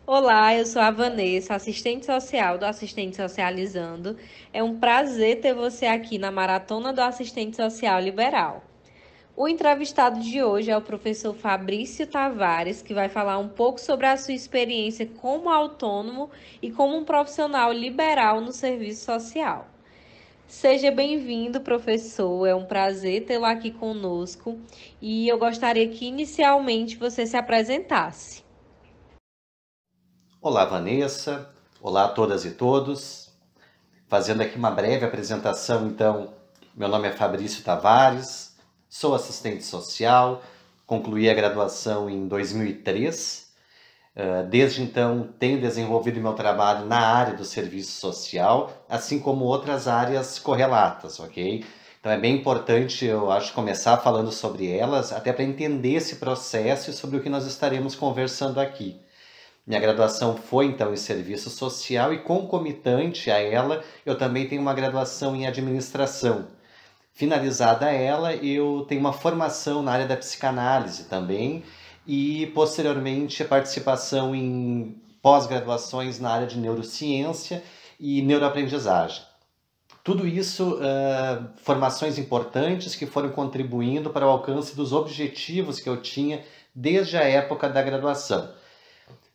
Olá, eu sou a Vanessa, assistente social do Assistente Socializando. É um prazer ter você aqui na Maratona do Assistente Social Liberal. O entrevistado de hoje é o professor Fabrício Tavares, que vai falar um pouco sobre a sua experiência como autônomo e como um profissional liberal no serviço social. Seja bem-vindo, professor. É um prazer tê-lo aqui conosco e eu gostaria que inicialmente você se apresentasse. Olá, Vanessa. Olá a todas e todos. Fazendo aqui uma breve apresentação, então, meu nome é Fabrício Tavares, sou assistente social, concluí a graduação em 2003. Desde então, tenho desenvolvido meu trabalho na área do serviço social, assim como outras áreas correlatas, ok? Então é bem importante, eu acho, começar falando sobre elas, até para entender esse processo e sobre o que nós estaremos conversando aqui. Minha graduação foi então em serviço social e concomitante a ela, eu também tenho uma graduação em administração. Finalizada ela, eu tenho uma formação na área da psicanálise também e posteriormente a participação em pós-graduações na área de neurociência e neuroaprendizagem. Tudo isso, formações importantes que foram contribuindo para o alcance dos objetivos que eu tinha desde a época da graduação.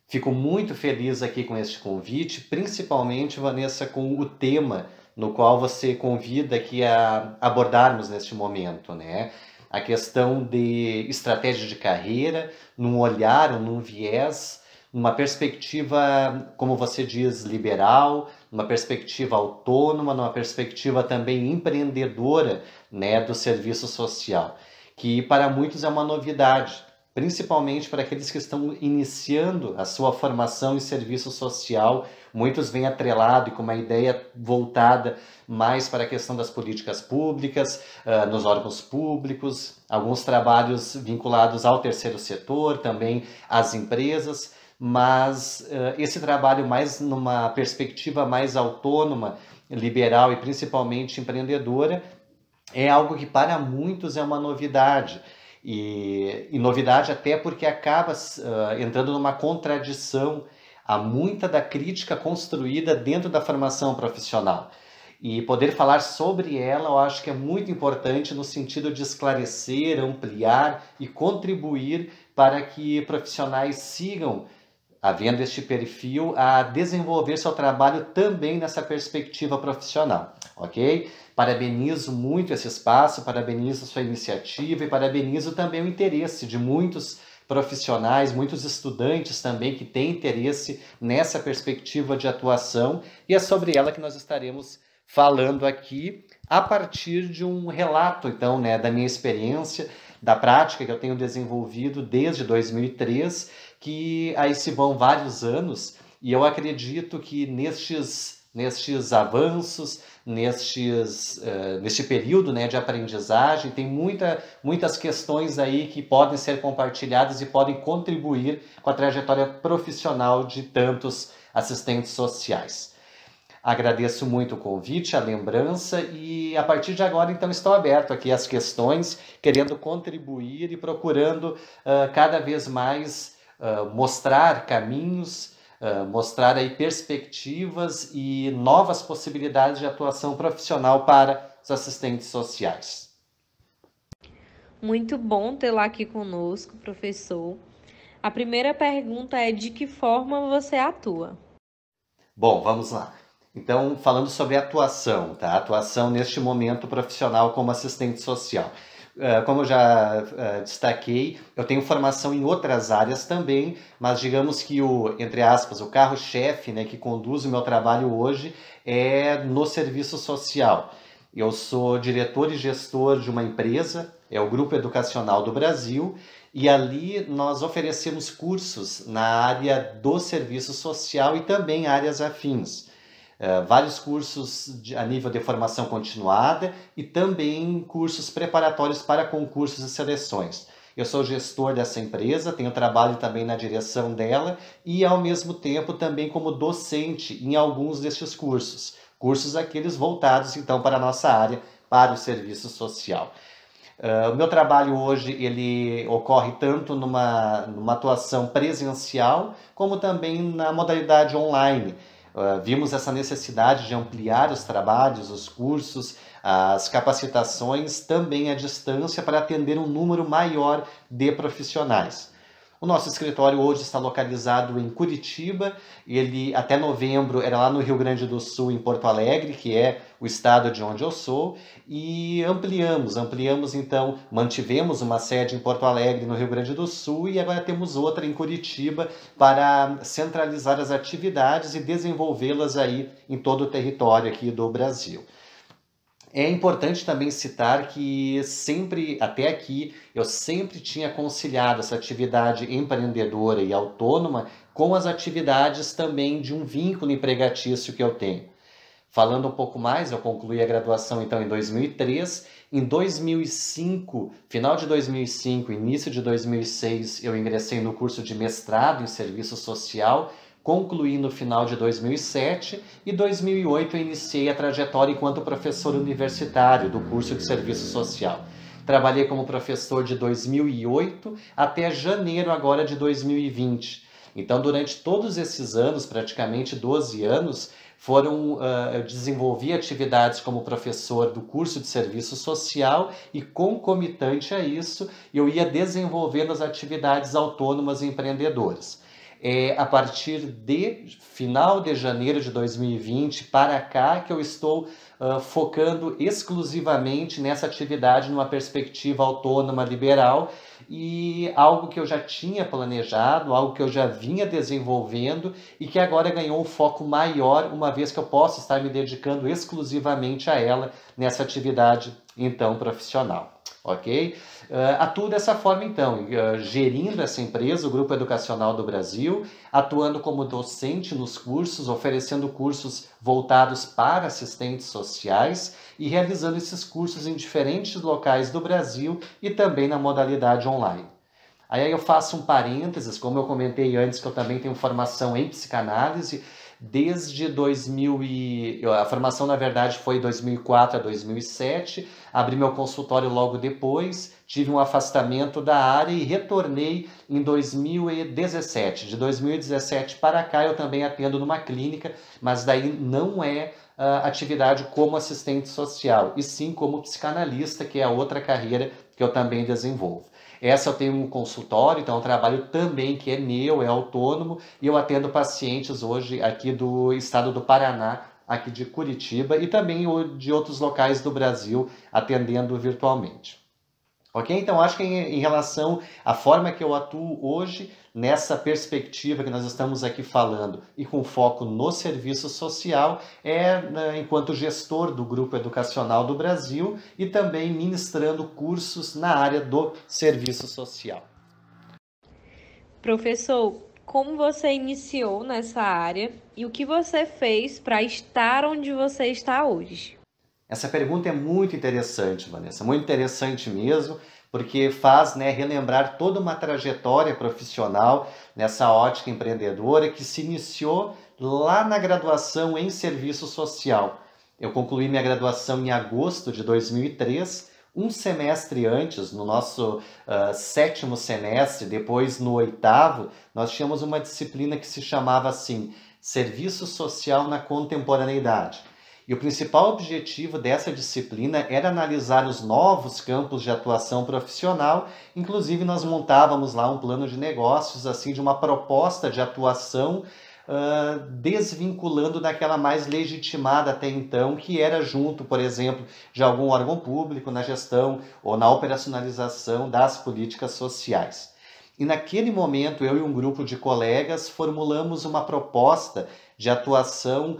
Fico muito feliz aqui com este convite, principalmente, Vanessa, com o tema no qual você convida aqui a abordarmos neste momento, né? A questão de estratégia de carreira, num olhar, num viés, numa perspectiva, como você diz, liberal, numa perspectiva autônoma, numa perspectiva também empreendedora, né, do serviço social, que para muitos é uma novidade, principalmente para aqueles que estão iniciando a sua formação em serviço social. Muitos vêm atrelado e com uma ideia voltada mais para a questão das políticas públicas, nos órgãos públicos, alguns trabalhos vinculados ao terceiro setor, também às empresas, mas esse trabalho mais numa perspectiva mais autônoma, liberal e principalmente empreendedora, é algo que para muitos é uma novidade. E novidade até porque acaba entrando numa contradição a muita da crítica construída dentro da formação profissional. E poder falar sobre ela eu acho que é muito importante no sentido de esclarecer, ampliar e contribuir para que profissionais sigam, havendo este perfil, a desenvolver seu trabalho também nessa perspectiva profissional, ok? Parabenizo muito esse espaço, parabenizo a sua iniciativa e parabenizo também o interesse de muitos profissionais, muitos estudantes também que têm interesse nessa perspectiva de atuação, e é sobre ela que nós estaremos falando aqui a partir de um relato, então, né, da minha experiência, da prática que eu tenho desenvolvido desde 2003, que aí se vão vários anos, e eu acredito que nestes avanços, neste período, né, de aprendizagem, tem muitas questões aí que podem ser compartilhadas e podem contribuir com a trajetória profissional de tantos assistentes sociais. Agradeço muito o convite, a lembrança e a partir de agora então estou aberto aqui às questões, querendo contribuir e procurando cada vez mais mostrar caminhos, mostrar aí perspectivas e novas possibilidades de atuação profissional para os assistentes sociais. Muito bom tê-lo aqui conosco, professor. A primeira pergunta é: de que forma você atua? Bom, vamos lá. Então, falando sobre atuação, tá? Atuação neste momento profissional como assistente social. Como eu já destaquei, eu tenho formação em outras áreas também, mas digamos que entre aspas, o carro-chefe, né, que conduz o meu trabalho hoje é no serviço social. Eu sou diretor e gestor de uma empresa, é o Grupo Educacional do Brasil, e ali nós oferecemos cursos na área do serviço social e também áreas afins. Vários cursos a nível de formação continuada e também cursos preparatórios para concursos e seleções. Eu sou gestor dessa empresa, tenho trabalho também na direção dela e, ao mesmo tempo, também como docente em alguns destes cursos. Cursos aqueles voltados, então, para a nossa área, para o serviço social. O meu trabalho hoje ele ocorre tanto numa atuação presencial, como também na modalidade online. Vimos essa necessidade de ampliar os trabalhos, os cursos, as capacitações também à distância para atender um número maior de profissionais. O nosso escritório hoje está localizado em Curitiba, ele até novembro era lá no Rio Grande do Sul, em Porto Alegre, que é o estado de onde eu sou, e ampliamos então, mantivemos uma sede em Porto Alegre, no Rio Grande do Sul, e agora temos outra em Curitiba para centralizar as atividades e desenvolvê-las aí em todo o território aqui do Brasil. É importante também citar que até aqui, eu sempre tinha conciliado essa atividade empreendedora e autônoma com as atividades também de um vínculo empregatício que eu tenho. Falando um pouco mais, eu concluí a graduação então em 2003. Em 2005, final de 2005, início de 2006, eu ingressei no curso de mestrado em serviço social, concluí no final de 2007 e 2008 eu iniciei a trajetória enquanto professor universitário do curso de serviço social. Trabalhei como professor de 2008 até janeiro agora de 2020. Então, durante todos esses anos, praticamente 12 anos, eu desenvolvi atividades como professor do curso de serviço social e, concomitante a isso, eu ia desenvolvendo as atividades autônomas e empreendedoras. A partir de final de janeiro de 2020 para cá que eu estou focando exclusivamente nessa atividade numa perspectiva autônoma liberal, e algo que eu já tinha planejado, algo que eu já vinha desenvolvendo e que agora ganhou um foco maior, uma vez que eu posso estar me dedicando exclusivamente a ela nessa atividade então profissional, ok? Atuo dessa forma então, gerindo essa empresa, o Grupo Educacional do Brasil, atuando como docente nos cursos, oferecendo cursos voltados para assistentes sociais e realizando esses cursos em diferentes locais do Brasil e também na modalidade online. Aí eu faço um parênteses, como eu comentei antes, que eu também tenho formação em psicanálise, desde 2000 a formação na verdade foi 2004 a 2007, abri meu consultório logo depois, tive um afastamento da área e retornei em 2017. De 2017 para cá eu também atendo numa clínica, mas daí não é atividade como assistente social, e sim como psicanalista, que é a outra carreira que eu também desenvolvo. Essa eu tenho um consultório, então é um trabalho também que é meu, é autônomo, e eu atendo pacientes hoje aqui do estado do Paraná, aqui de Curitiba, e também de outros locais do Brasil, atendendo virtualmente. Ok? Então, acho que em relação à forma que eu atuo hoje, nessa perspectiva que nós estamos aqui falando e com foco no serviço social, enquanto gestor do Grupo Educacional do Brasil e também ministrando cursos na área do serviço social. Professor, como você iniciou nessa área e o que você fez para estar onde você está hoje? Essa pergunta é muito interessante, Vanessa, muito interessante mesmo, porque faz relembrar toda uma trajetória profissional nessa ótica empreendedora que se iniciou lá na graduação em serviço social. Eu concluí minha graduação em agosto de 2003, um semestre antes, no nosso 7º semestre, depois no 8º, nós tínhamos uma disciplina que se chamava assim, Serviço Social na Contemporaneidade. E o principal objetivo dessa disciplina era analisar os novos campos de atuação profissional, inclusive nós montávamos lá um plano de negócios, assim, de uma proposta de atuação desvinculando daquela mais legitimada até então, que era junto, por exemplo, de algum órgão público na gestão ou na operacionalização das políticas sociais. E naquele momento, eu e um grupo de colegas formulamos uma proposta de atuação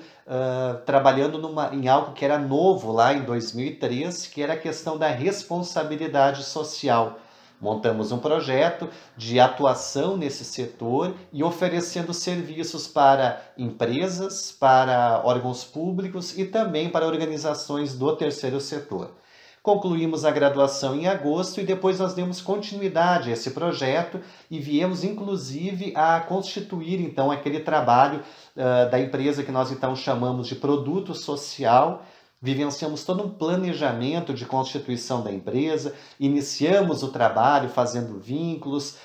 trabalhando em algo que era novo lá em 2003, que era a questão da responsabilidade social. Montamos um projeto de atuação nesse setor e oferecendo serviços para empresas, para órgãos públicos e também para organizações do terceiro setor. Concluímos a graduação em agosto e depois nós demos continuidade a esse projeto e viemos inclusive a constituir então aquele trabalho da empresa que nós então chamamos de produto social, vivenciamos todo um planejamento de constituição da empresa, iniciamos o trabalho fazendo vínculos,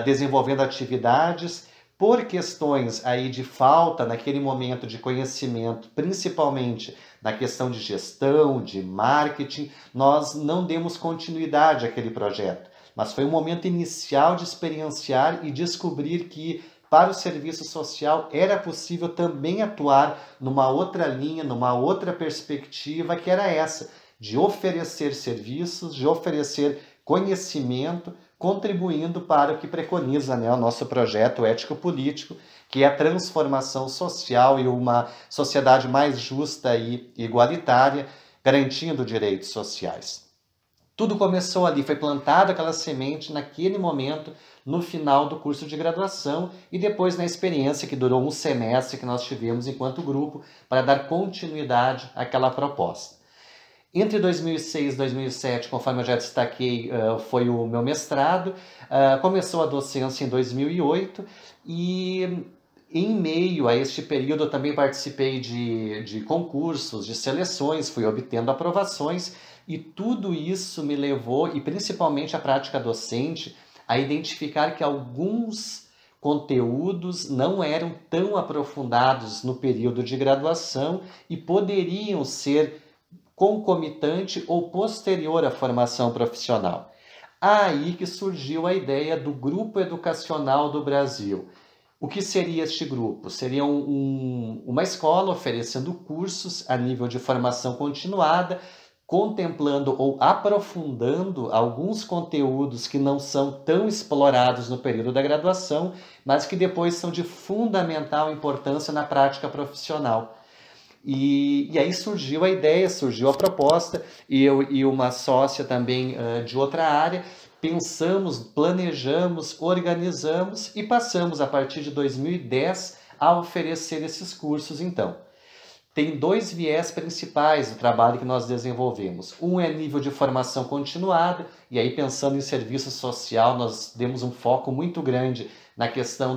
desenvolvendo atividades. Por questões aí de falta naquele momento de conhecimento, principalmente na questão de gestão, de marketing, nós não demos continuidade àquele projeto. Mas foi um momento inicial de experienciar e descobrir que para o serviço social era possível também atuar numa outra linha, numa outra perspectiva, que era essa, de oferecer serviços, de oferecer conhecimento, contribuindo para o que preconiza, né, o nosso projeto ético-político, que é a transformação social e uma sociedade mais justa e igualitária, garantindo direitos sociais. Tudo começou ali, foi plantada aquela semente naquele momento, no final do curso de graduação e depois na experiência que durou um semestre que nós tivemos enquanto grupo para dar continuidade àquela proposta. Entre 2006 e 2007, conforme eu já destaquei, foi o meu mestrado, começou a docência em 2008 e em meio a este período eu também participei de concursos, de seleções, fui obtendo aprovações e tudo isso me levou, e principalmente a prática docente, a identificar que alguns conteúdos não eram tão aprofundados no período de graduação e poderiam ser concomitante ou posterior à formação profissional. Aí que surgiu a ideia do Grupo Educacional do Brasil. O que seria este grupo? Seria uma escola oferecendo cursos a nível de formação continuada, contemplando ou aprofundando alguns conteúdos que não são tão explorados no período da graduação, mas que depois são de fundamental importância na prática profissional. E aí surgiu a ideia, surgiu a proposta, e eu e uma sócia também de outra área, pensamos, planejamos, organizamos e passamos a partir de 2010 a oferecer esses cursos então. Tem dois viés principais do trabalho que nós desenvolvemos. Um é nível de formação continuada, e aí pensando em serviço social, nós demos um foco muito grande na questão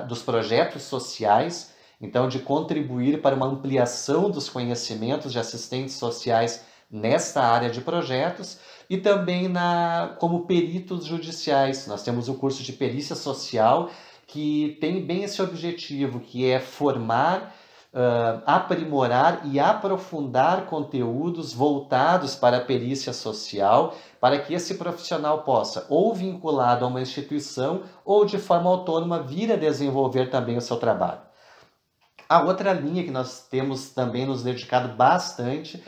dos projetos sociais, então de contribuir para uma ampliação dos conhecimentos de assistentes sociais nesta área de projetos, e também como peritos judiciais. Nós temos o curso de perícia social, que tem bem esse objetivo, que é formar, aprimorar e aprofundar conteúdos voltados para a perícia social, para que esse profissional possa, ou vinculado a uma instituição, ou de forma autônoma, vir a desenvolver também o seu trabalho. A outra linha que nós temos também nos dedicado bastante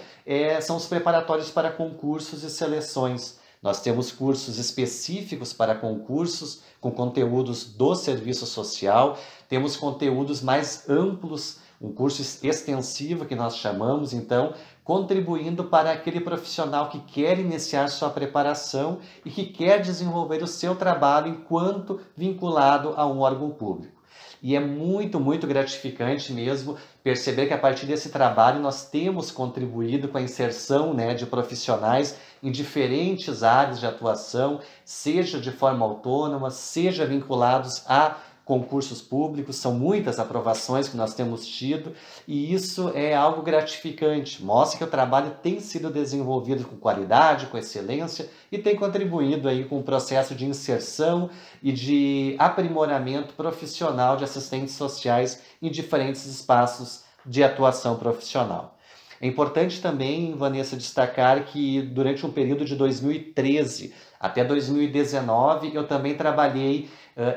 são os preparatórios para concursos e seleções. Nós temos cursos específicos para concursos, com conteúdos do serviço social, temos conteúdos mais amplos, um curso extensivo que nós chamamos, então, contribuindo para aquele profissional que quer iniciar sua preparação e que quer desenvolver o seu trabalho enquanto vinculado a um órgão público. E é muito, muito gratificante mesmo perceber que a partir desse trabalho nós temos contribuído com a inserção, né, de profissionais em diferentes áreas de atuação, seja de forma autônoma, seja vinculados a concursos públicos. São muitas aprovações que nós temos tido e isso é algo gratificante, mostra que o trabalho tem sido desenvolvido com qualidade, com excelência e tem contribuído aí com o processo de inserção e de aprimoramento profissional de assistentes sociais em diferentes espaços de atuação profissional. É importante também, Vanessa, destacar que durante um período de 2013 até 2019 eu também trabalhei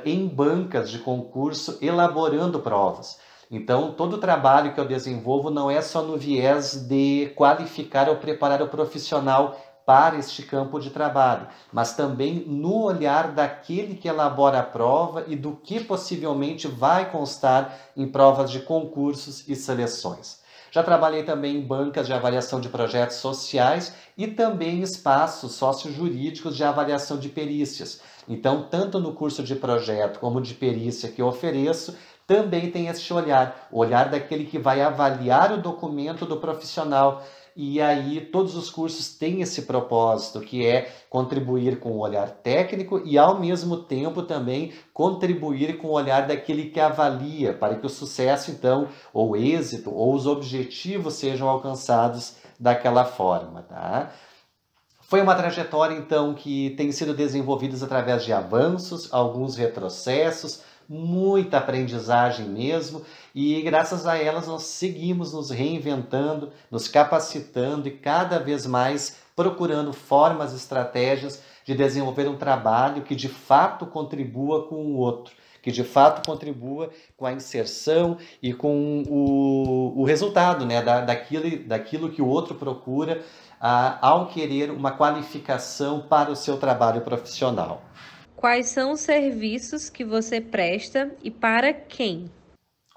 em bancas de concurso elaborando provas. Então, todo o trabalho que eu desenvolvo não é só no viés de qualificar ou preparar o profissional para este campo de trabalho, mas também no olhar daquele que elabora a prova e do que possivelmente vai constar em provas de concursos e seleções. Já trabalhei também em bancas de avaliação de projetos sociais e também em espaços sociojurídicos de avaliação de perícias. Então, tanto no curso de projeto como de perícia que eu ofereço, também tem esse olhar, o olhar daquele que vai avaliar o documento do profissional. E aí todos os cursos têm esse propósito, que é contribuir com o olhar técnico e, ao mesmo tempo, também contribuir com o olhar daquele que avalia, para que o sucesso, então, ou o êxito, ou os objetivos sejam alcançados daquela forma, tá? Foi uma trajetória, então, que tem sido desenvolvida através de avanços, alguns retrocessos, muita aprendizagem mesmo, e graças a elas nós seguimos nos reinventando, nos capacitando e cada vez mais procurando formas, estratégias de desenvolver um trabalho que de fato contribua com o outro, que de fato contribua com a inserção e com o resultado, né, daquilo que o outro procura ao querer uma qualificação para o seu trabalho profissional. Quais são os serviços que você presta e para quem?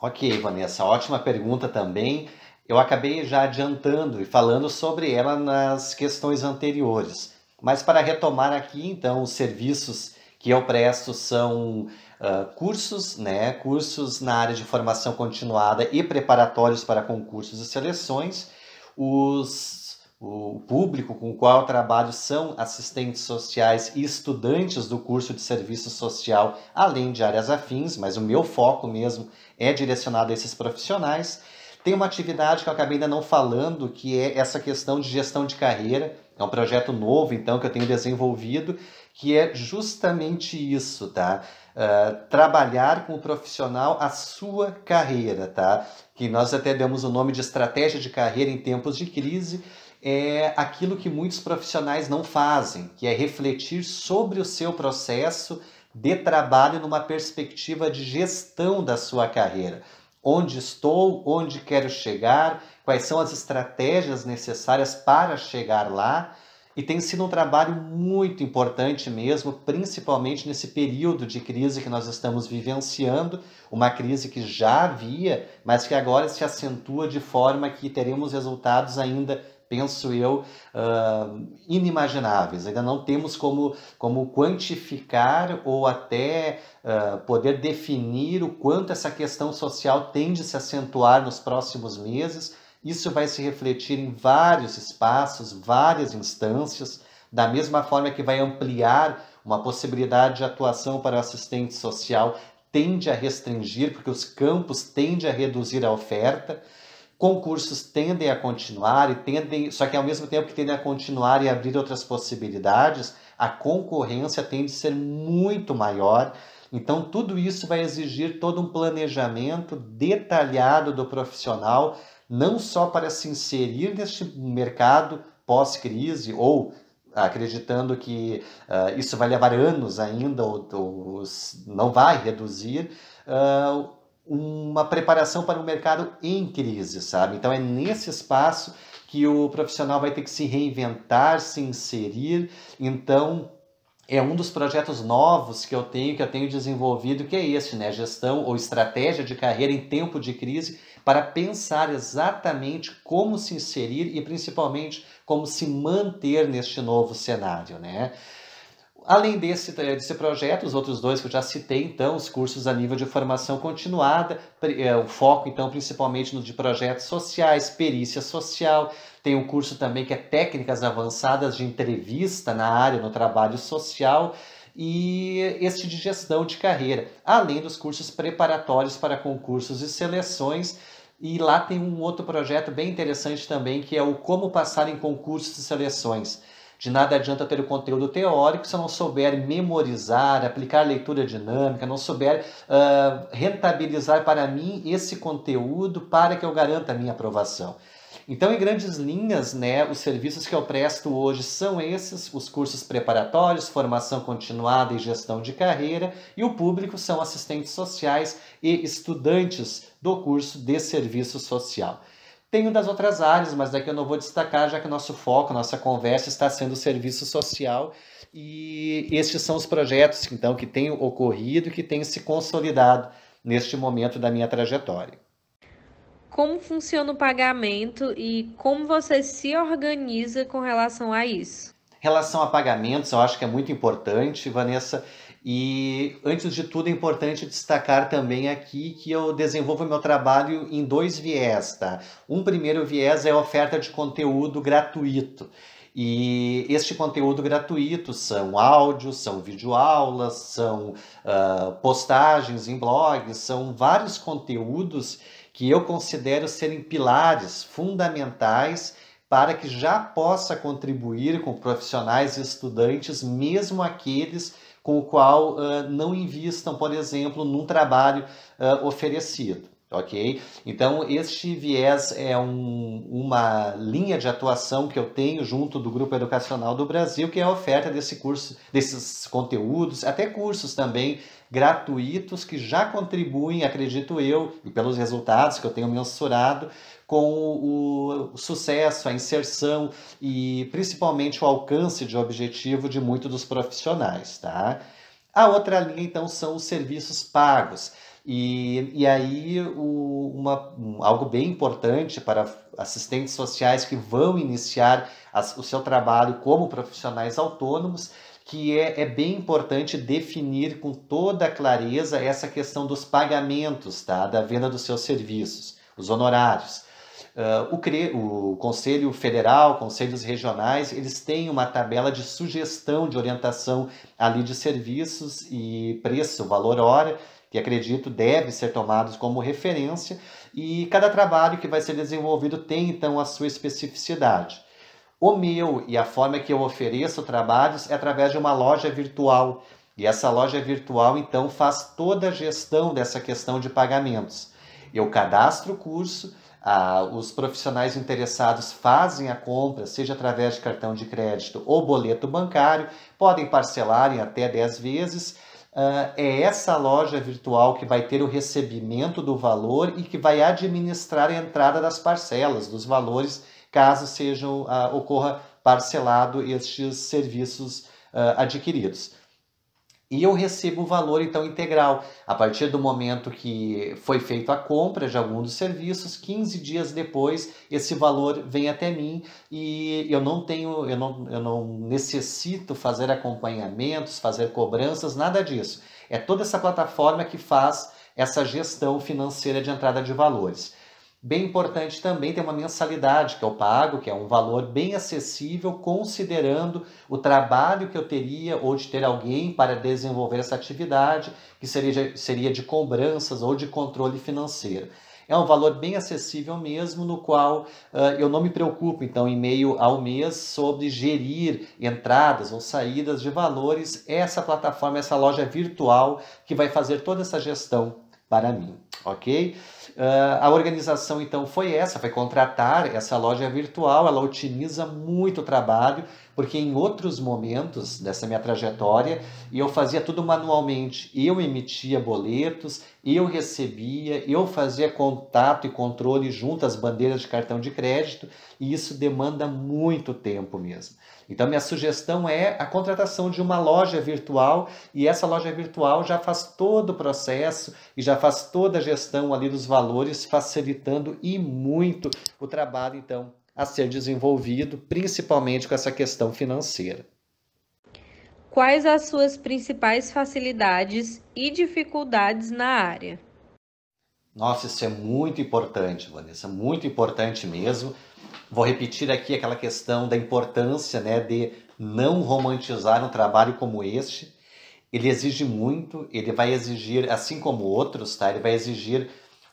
Ok, Vanessa, ótima pergunta também. Eu acabei já adiantando e falando sobre ela nas questões anteriores. Mas para retomar aqui, então, os serviços que eu presto são cursos, né? Cursos na área de formação continuada e preparatórios para concursos e seleções. O público com o qual eu trabalho são assistentes sociais e estudantes do curso de serviço social, além de áreas afins, mas o meu foco mesmo é direcionado a esses profissionais. Tem uma atividade que eu acabei ainda não falando, que é essa questão de gestão de carreira. É um projeto novo, então, que eu tenho desenvolvido, que é justamente isso, tá? Trabalhar com o profissional a sua carreira, tá? Que nós até demos o nome de estratégia de carreira em tempos de crise. É aquilo que muitos profissionais não fazem, que é refletir sobre o seu processo de trabalho numa perspectiva de gestão da sua carreira. Onde estou, onde quero chegar, quais são as estratégias necessárias para chegar lá. E tem sido um trabalho muito importante mesmo, principalmente nesse período de crise que nós estamos vivenciando, uma crise que já havia, mas que agora se acentua de forma que teremos resultados ainda, penso eu, inimagináveis. Ainda não temos como quantificar ou até poder definir o quanto essa questão social tende a se acentuar nos próximos meses. Isso vai se refletir em vários espaços, várias instâncias, da mesma forma que vai ampliar uma possibilidade de atuação para o assistente social, tende a restringir, porque os campos tendem a reduzir a oferta. Concursos tendem a continuar, só que ao mesmo tempo que tendem a continuar e abrir outras possibilidades, a concorrência tende a ser muito maior. Então, tudo isso vai exigir todo um planejamento detalhado do profissional, não só para se inserir neste mercado pós-crise, ou acreditando que isso vai levar anos ainda, ou não vai reduzir, uma preparação para um mercado em crise, sabe? Então é nesse espaço que o profissional vai ter que se reinventar, se inserir. Então é um dos projetos novos que eu tenho desenvolvido, que é esse, né? Gestão ou estratégia de carreira em tempo de crise, para pensar exatamente como se inserir e principalmente como se manter neste novo cenário, né? Além desse projeto, os outros dois que eu já citei, então, os cursos a nível de formação continuada, o foco, então, principalmente no de projetos sociais, perícia social. Tem um curso também que é técnicas avançadas de entrevista na área, no trabalho social, e este de gestão de carreira, além dos cursos preparatórios para concursos e seleções. E lá tem um outro projeto bem interessante também, que é o Como Passar em Concursos e Seleções. De nada adianta ter o conteúdo teórico se eu não souber memorizar, aplicar leitura dinâmica, não souber rentabilizar para mim esse conteúdo para que eu garanta a minha aprovação. Então, em grandes linhas, né, os serviços que eu presto hoje são esses, os cursos preparatórios, formação continuada e gestão de carreira, e o público são assistentes sociais e estudantes do curso de serviço social. Tenho das outras áreas, mas daqui eu não vou destacar, já que o nosso foco, nossa conversa está sendo o serviço social, e estes são os projetos, então, que têm ocorrido e que têm se consolidado neste momento da minha trajetória. Como funciona o pagamento e como você se organiza com relação a isso? Relação a pagamentos, eu acho que é muito importante, Vanessa. E, antes de tudo, é importante destacar também aqui que eu desenvolvo meu trabalho em 2 viés, tá? Um primeiro viés é a oferta de conteúdo gratuito. E este conteúdo gratuito são áudios, são videoaulas, são postagens em blogs, são vários conteúdos que eu considero serem pilares fundamentais para que já possa contribuir com profissionais e estudantes, mesmo aqueles com o qual não invistam, por exemplo, num trabalho oferecido. Ok? Então, este viés é uma linha de atuação que eu tenho junto do Grupo Educacional do Brasil, que é a oferta desse curso, desses conteúdos, até cursos também gratuitos que já contribuem, acredito eu, e pelos resultados que eu tenho mensurado, com o sucesso, a inserção e principalmente o alcance de objetivo de muitos dos profissionais, tá? A outra linha, então, são os serviços pagos. E aí, algo bem importante para assistentes sociais que vão iniciar o seu trabalho como profissionais autônomos, que é bem importante definir com toda clareza essa questão dos pagamentos, tá? Da venda dos seus serviços, os honorários. O Conselho Federal, conselhos regionais, eles têm uma tabela de sugestão de orientação ali de serviços e preço, valor hora, que acredito deve ser tomados como referência, e cada trabalho que vai ser desenvolvido tem então a sua especificidade. O meu e a forma que eu ofereço trabalhos é através de uma loja virtual, e essa loja virtual então faz toda a gestão dessa questão de pagamentos. Eu cadastro o curso, os profissionais interessados fazem a compra, seja através de cartão de crédito ou boleto bancário, podem parcelar em até 10 vezes. É essa loja virtual que vai ter o recebimento do valor e que vai administrar a entrada das parcelas, dos valores, caso ocorra parcelado estes serviços adquiridos. E eu recebo o valor, então, integral. A partir do momento que foi feita a compra de algum dos serviços, 15 dias depois, esse valor vem até mim e eu não necessito fazer acompanhamentos, fazer cobranças, nada disso. É toda essa plataforma que faz essa gestão financeira de entrada de valores. Bem importante também ter uma mensalidade que eu pago, que é um valor bem acessível, considerando o trabalho que eu teria ou de ter alguém para desenvolver essa atividade, que seria de cobranças ou de controle financeiro. É um valor bem acessível mesmo, no qual eu não me preocupo, então, em meio ao mês, sobre gerir entradas ou saídas de valores. Essa plataforma, essa loja virtual que vai fazer toda essa gestão para mim, ok? A organização, então, foi contratar essa loja virtual. Ela otimiza muito o trabalho, porque em outros momentos dessa minha trajetória, eu fazia tudo manualmente. Eu emitia boletos, eu recebia, eu fazia contato e controle junto às bandeiras de cartão de crédito, e isso demanda muito tempo mesmo. Então, minha sugestão é a contratação de uma loja virtual, e essa loja virtual já faz todo o processo e já faz toda a gestão ali dos valores, facilitando e muito o trabalho, então, a ser desenvolvido, principalmente com essa questão financeira. Quais as suas principais facilidades e dificuldades na área? Nossa, isso é muito importante, Vanessa, muito importante mesmo. Vou repetir aqui aquela questão da importância, né, de não romantizar um trabalho como este. Ele exige muito, ele vai exigir, assim como outros, tá? Ele vai exigir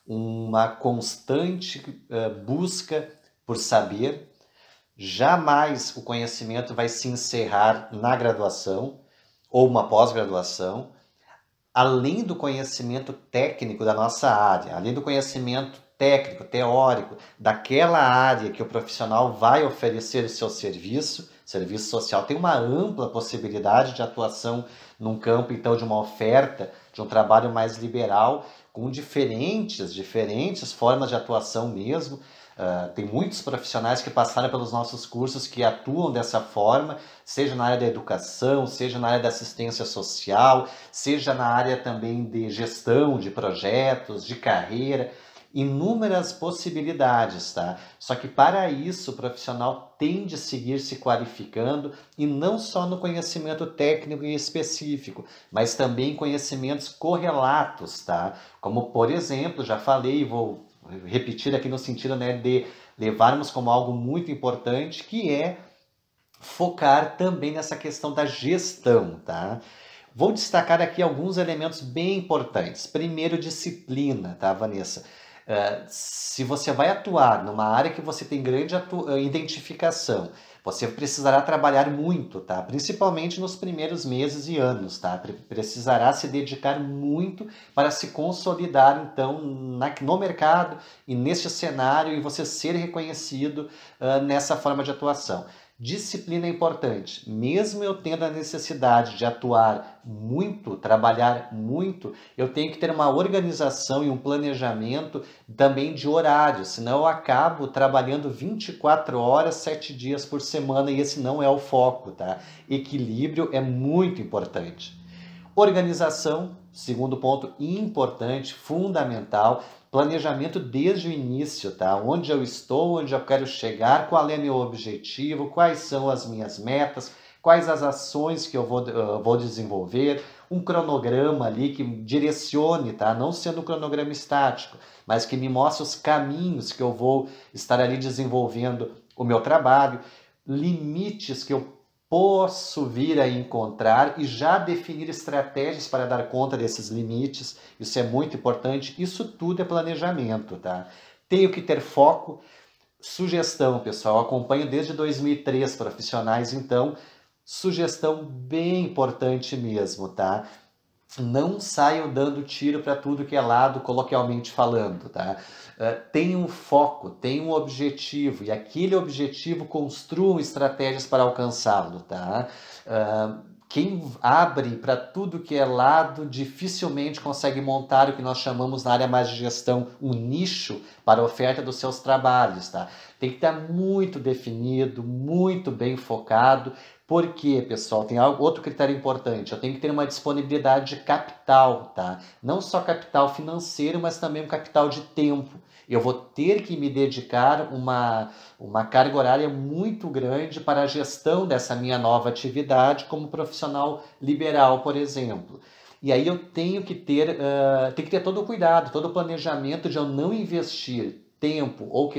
uma constante busca por saber. Jamais o conhecimento vai se encerrar na graduação ou uma pós-graduação. Além do conhecimento técnico da nossa área, além do conhecimento técnico, teórico, daquela área que o profissional vai oferecer o seu serviço social, tem uma ampla possibilidade de atuação num campo, então, de uma oferta, de um trabalho mais liberal, com diferentes formas de atuação mesmo. Tem muitos profissionais que passaram pelos nossos cursos que atuam dessa forma, seja na área da educação, seja na área da assistência social, seja na área também de gestão de projetos, de carreira. inúmeras possibilidades, tá? Só que para isso o profissional tem de seguir se qualificando e não só no conhecimento técnico e específico, mas também conhecimentos correlatos, tá? Como, por exemplo, já falei, vou repetir aqui no sentido, né, de levarmos como algo muito importante, que é focar também nessa questão da gestão, tá? Vou destacar aqui alguns elementos bem importantes. Primeiro, disciplina, tá, Vanessa? Se você vai atuar numa área que você tem grande identificação, você precisará trabalhar muito, tá? Principalmente nos primeiros meses e anos, tá? Precisará se dedicar muito para se consolidar, então, no mercado e neste cenário e você ser reconhecido nessa forma de atuação. Disciplina é importante. Mesmo eu tendo a necessidade de atuar muito, trabalhar muito, eu tenho que ter uma organização e um planejamento também de horário, senão eu acabo trabalhando 24 horas, 7 dias por semana e esse não é o foco, tá? Equilíbrio é muito importante. Organização, segundo ponto importante, fundamental, planejamento desde o início, tá? Onde eu estou, onde eu quero chegar, qual é meu objetivo, quais são as minhas metas, quais as ações que eu vou desenvolver, um cronograma ali que direcione, tá? Não sendo um cronograma estático, mas que me mostre os caminhos que eu vou estar ali desenvolvendo o meu trabalho, limites que eu posso vir a encontrar e já definir estratégias para dar conta desses limites. Isso é muito importante. Isso tudo é planejamento, tá? Tenho que ter foco. Sugestão, pessoal, acompanho desde 2003 profissionais, então, sugestão bem importante mesmo, tá? Não saiam dando tiro para tudo que é lado, coloquialmente falando, tá? Tenham um foco, tenham um objetivo, e aquele objetivo construam estratégias para alcançá-lo, tá? Quem abre para tudo que é lado dificilmente consegue montar o que nós chamamos na área mais de gestão um nicho para a oferta dos seus trabalhos, tá? Tem que estar muito definido, muito bem focado. Por quê, pessoal? Tem outro critério importante. Eu tenho que ter uma disponibilidade de capital, tá? Não só capital financeiro, mas também um capital de tempo. Eu vou ter que me dedicar uma carga horária muito grande para a gestão dessa minha nova atividade como profissional liberal, por exemplo. E aí eu tenho que ter todo o cuidado, todo o planejamento de eu não investir tempo ou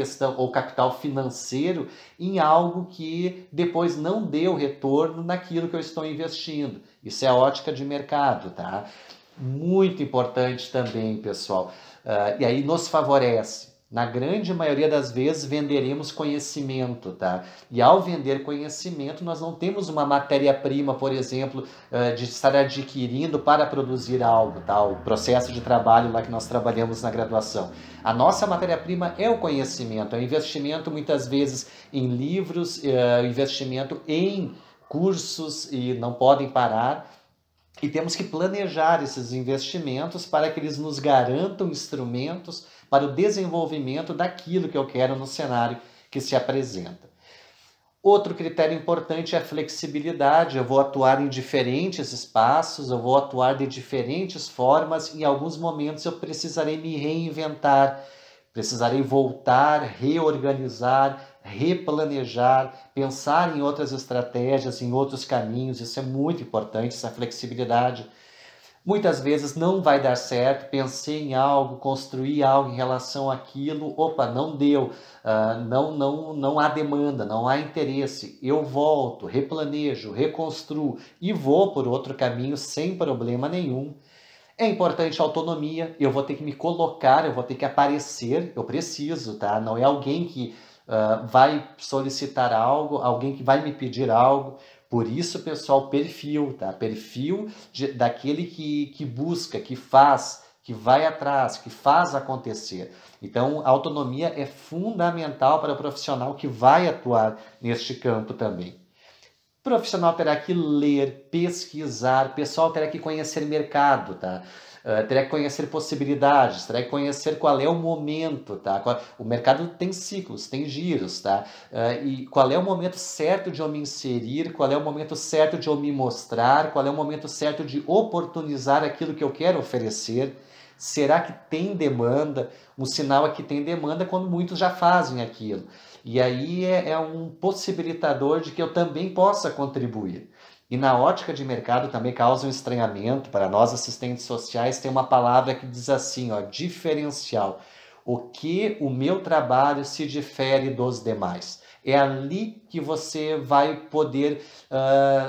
capital financeiro em algo que depois não dê o retorno naquilo que eu estou investindo. Isso é a ótica de mercado, tá? Muito importante também, pessoal. E aí nos favorece. Na grande maioria das vezes venderemos conhecimento, tá? E ao vender conhecimento, nós não temos uma matéria-prima, por exemplo, de estar adquirindo para produzir algo, tá? O processo de trabalho lá que nós trabalhamos na graduação. A nossa matéria-prima é o conhecimento, é o investimento muitas vezes em livros, investimento em cursos e não podem parar. E temos que planejar esses investimentos para que eles nos garantam instrumentos para o desenvolvimento daquilo que eu quero no cenário que se apresenta. Outro critério importante é a flexibilidade. Eu vou atuar em diferentes espaços, eu vou atuar de diferentes formas e em alguns momentos eu precisarei me reinventar, precisarei voltar, reorganizar, replanejar, pensar em outras estratégias, em outros caminhos. Isso é muito importante, essa flexibilidade. Muitas vezes não vai dar certo, pensei em algo, construí algo em relação àquilo, opa, não deu, não há demanda, não há interesse, eu volto, replanejo, reconstruo e vou por outro caminho sem problema nenhum. É importante a autonomia, eu vou ter que me colocar, eu vou ter que aparecer, eu preciso, tá? Não é alguém que vai solicitar algo, alguém que vai me pedir algo. Por isso, pessoal, perfil, tá? Perfil daquele que busca, que faz, que vai atrás, que faz acontecer. Então, a autonomia é fundamental para o profissional que vai atuar neste campo também. O profissional terá que ler, pesquisar, o pessoal terá que conhecer mercado, tá? Terá que conhecer possibilidades, terá que conhecer qual é o momento, tá? O mercado tem ciclos, tem giros, tá? E qual é o momento certo de eu me inserir, qual é o momento certo de eu me mostrar, qual é o momento certo de oportunizar aquilo que eu quero oferecer. Será que tem demanda? Um sinal é que tem demanda quando muitos já fazem aquilo. E aí é um possibilitador de que eu também possa contribuir. E na ótica de mercado também causa um estranhamento. Para nós, assistentes sociais, tem uma palavra que diz assim, ó, diferencial. O que o meu trabalho se difere dos demais? É ali que você vai poder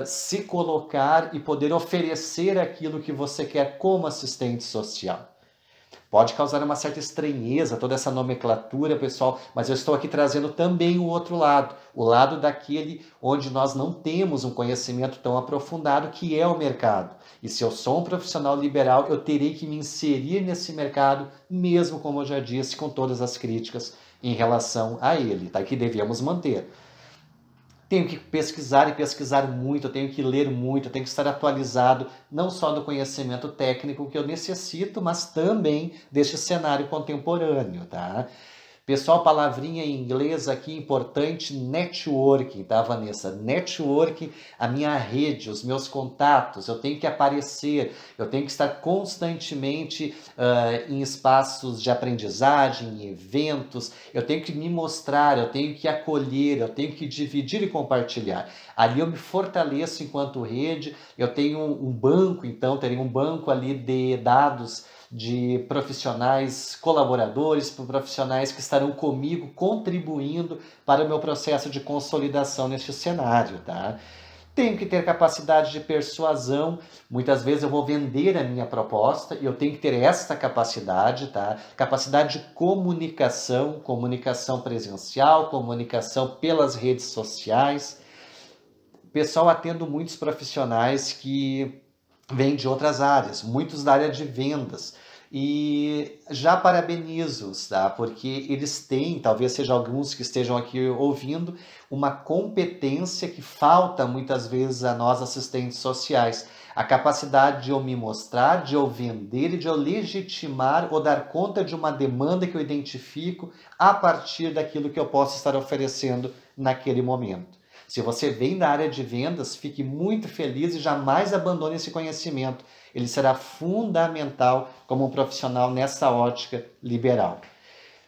se colocar e poder oferecer aquilo que você quer como assistente social. Pode causar uma certa estranheza toda essa nomenclatura, pessoal, mas eu estou aqui trazendo também o outro lado, o lado daquele onde nós não temos um conhecimento tão aprofundado, que é o mercado. E se eu sou um profissional liberal, eu terei que me inserir nesse mercado, mesmo, como eu já disse, com todas as críticas em relação a ele, tá? Que devemos manter. Tenho que pesquisar e pesquisar muito, tenho que ler muito, tenho que estar atualizado, não só do conhecimento técnico que eu necessito, mas também deste cenário contemporâneo, tá? Pessoal, palavrinha em inglês aqui importante, networking, tá, Vanessa? Networking, a minha rede, os meus contatos, eu tenho que aparecer, eu tenho que estar constantemente em espaços de aprendizagem, em eventos, eu tenho que me mostrar, eu tenho que acolher, eu tenho que dividir e compartilhar. Ali eu me fortaleço enquanto rede, eu tenho um banco, então, terei um banco ali de dados de profissionais colaboradores, profissionais que estarão comigo contribuindo para o meu processo de consolidação neste cenário, tá? Tenho que ter capacidade de persuasão, muitas vezes eu vou vender a minha proposta e eu tenho que ter essa capacidade, tá? Capacidade de comunicação, comunicação presencial, comunicação pelas redes sociais. Pessoal, atendo muitos profissionais que vêm de outras áreas, muitos da área de vendas. E já parabenizo-os, tá? Porque eles têm, talvez seja alguns que estejam aqui ouvindo, uma competência que falta muitas vezes a nós assistentes sociais. A capacidade de eu me mostrar, de eu vender e de eu legitimar ou dar conta de uma demanda que eu identifico a partir daquilo que eu posso estar oferecendo naquele momento. Se você vem da área de vendas, fique muito feliz e jamais abandone esse conhecimento. Ele será fundamental como um profissional nessa ótica liberal.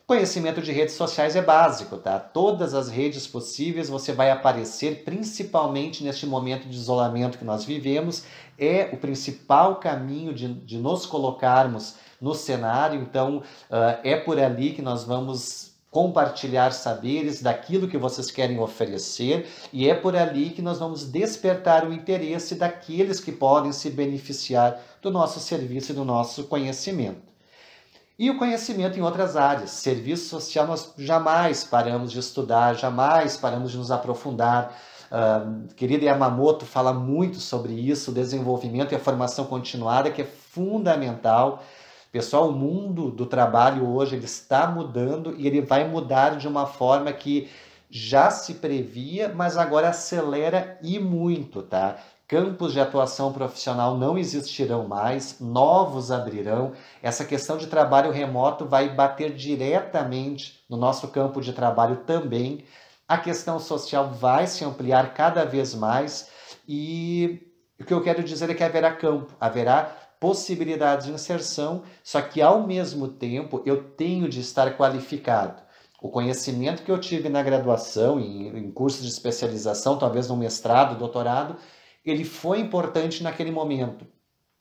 Conhecimento de redes sociais é básico, tá? Todas as redes possíveis você vai aparecer, principalmente neste momento de isolamento que nós vivemos, é o principal caminho de nos colocarmos no cenário, então é por ali que nós vamos compartilhar saberes daquilo que vocês querem oferecer e é por ali que nós vamos despertar o interesse daqueles que podem se beneficiar do nosso serviço e do nosso conhecimento. E o conhecimento em outras áreas. Serviço social nós jamais paramos de estudar, jamais paramos de nos aprofundar. Querida Yamamoto fala muito sobre isso, o desenvolvimento e a formação continuada, que é fundamental. Pessoal, o mundo do trabalho hoje ele está mudando e ele vai mudar de uma forma que já se previa, mas agora acelera e muito, tá? Campos de atuação profissional não existirão mais, novos abrirão. Essa questão de trabalho remoto vai bater diretamente no nosso campo de trabalho também. A questão social vai se ampliar cada vez mais e o que eu quero dizer é que haverá campo, haverá possibilidades de inserção, só que ao mesmo tempo eu tenho de estar qualificado. O conhecimento que eu tive na graduação, em cursos de especialização, talvez no mestrado, doutorado, ele foi importante naquele momento.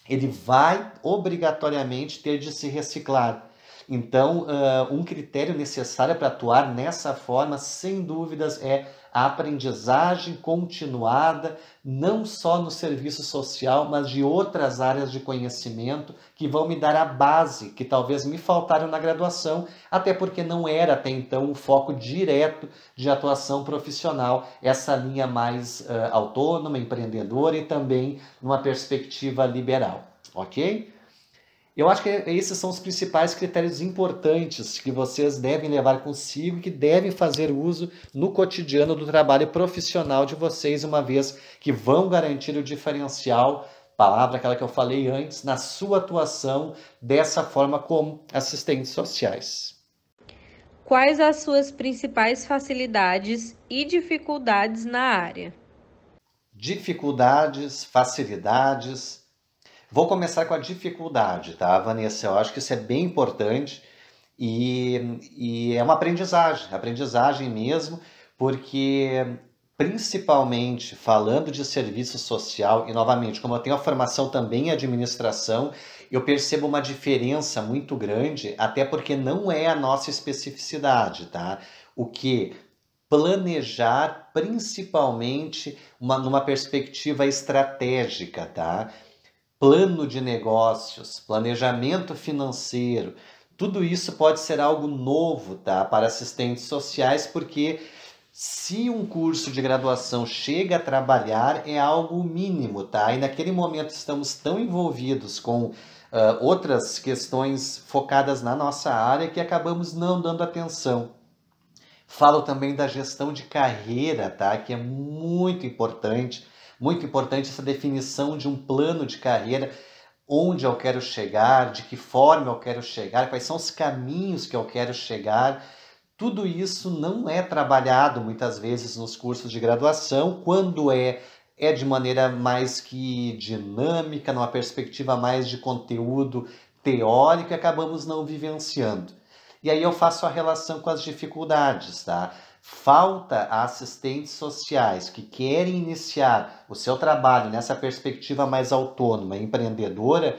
Ele vai obrigatoriamente ter de se reciclar. Então, um critério necessário para atuar nessa forma, sem dúvidas, é a aprendizagem continuada, não só no serviço social, mas de outras áreas de conhecimento que vão me dar a base, que talvez me faltaram na graduação, até porque não era até então o foco direto de atuação profissional, essa linha mais autônoma, empreendedora e também numa perspectiva liberal, ok? Eu acho que esses são os principais critérios importantes que vocês devem levar consigo e que devem fazer uso no cotidiano do trabalho profissional de vocês, uma vez que vão garantir o diferencial, palavra aquela que eu falei antes, na sua atuação dessa forma como assistentes sociais. Quais as suas principais facilidades e dificuldades na área? Dificuldades, facilidades. Vou começar com a dificuldade, tá, Vanessa? Eu acho que isso é bem importante e é uma aprendizagem mesmo, porque principalmente falando de serviço social, e novamente, como eu tenho a formação também em administração, eu percebo uma diferença muito grande, até porque não é a nossa especificidade, tá? O que planejar principalmente numa perspectiva estratégica, tá? Plano de negócios, planejamento financeiro, tudo isso pode ser algo novo, tá, para assistentes sociais, porque se um curso de graduação chega a trabalhar, é algo mínimo, tá? E naquele momento estamos tão envolvidos com outras questões focadas na nossa área que acabamos não dando atenção. Falo também da gestão de carreira, tá? Que é muito importante essa definição de um plano de carreira, onde eu quero chegar, de que forma eu quero chegar, quais são os caminhos que eu quero chegar. Tudo isso não é trabalhado muitas vezes nos cursos de graduação, quando é de maneira mais que dinâmica, numa perspectiva mais de conteúdo teórico, e acabamos não vivenciando. E aí eu faço a relação com as dificuldades, tá? Falta a assistentes sociais que querem iniciar o seu trabalho nessa perspectiva mais autônoma, empreendedora,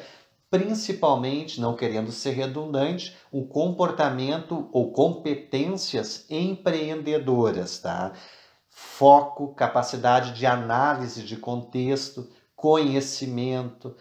principalmente, não querendo ser redundante, um comportamento ou competências empreendedoras, tá? Foco, capacidade de análise de contexto, conhecimento,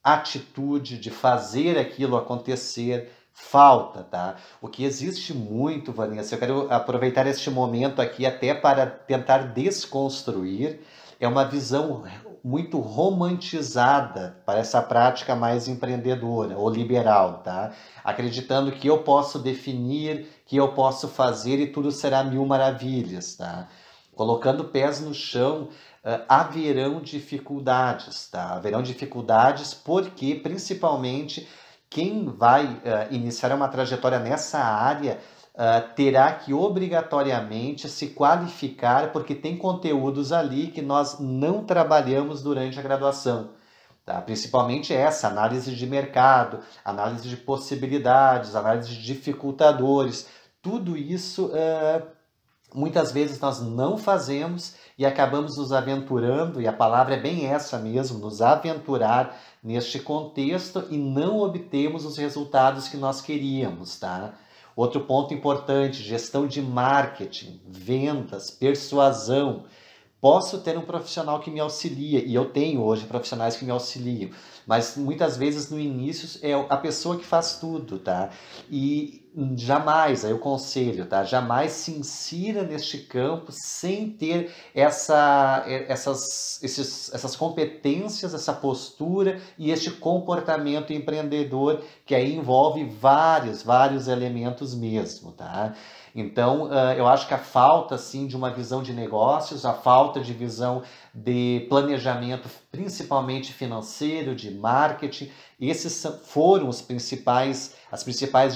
atitude de fazer aquilo acontecer, falta, tá? O que existe muito, Vanessa, eu quero aproveitar este momento aqui até para tentar desconstruir, é uma visão muito romantizada para essa prática mais empreendedora ou liberal, tá? Acreditando que eu posso definir, que eu posso fazer e tudo será mil maravilhas, tá? Colocando pés no chão, haverão dificuldades, tá? Haverão dificuldades porque, principalmente, quem vai iniciar uma trajetória nessa área terá que obrigatoriamente se qualificar, porque tem conteúdos ali que nós não trabalhamos durante a graduação. Tá? Principalmente essa análise de mercado, análise de possibilidades, análise de dificultadores, tudo isso muitas vezes nós não fazemos e acabamos nos aventurando, e a palavra é bem essa mesmo, nos aventurar neste contexto e não obtemos os resultados que nós queríamos, tá? Outro ponto importante, gestão de marketing, vendas, persuasão. Posso ter um profissional que me auxilia, e eu tenho hoje profissionais que me auxiliam, mas muitas vezes no início é a pessoa que faz tudo, tá? E jamais, aí eu conselho, tá? Jamais se insira neste campo sem ter essas competências, essa postura e este comportamento empreendedor que aí envolve vários elementos mesmo, tá? Então, eu acho que a falta, assim, de uma visão de negócios, a falta de visão de planejamento, principalmente financeiro, de marketing, esses foram as principais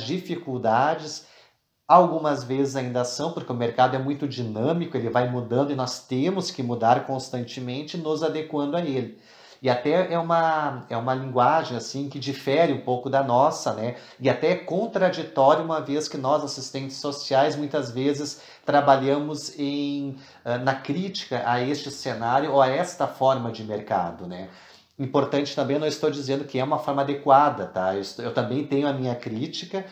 dificuldades. Algumas vezes ainda são, porque o mercado é muito dinâmico, ele vai mudando e nós temos que mudar constantemente, nos adequando a ele. E até é uma linguagem assim que difere um pouco da nossa, né? E até é contraditório, uma vez que nós, assistentes sociais, muitas vezes trabalhamos na crítica a este cenário ou a esta forma de mercado, né? Importante também, não estou dizendo que é uma forma adequada, tá? Eu também tenho a minha crítica,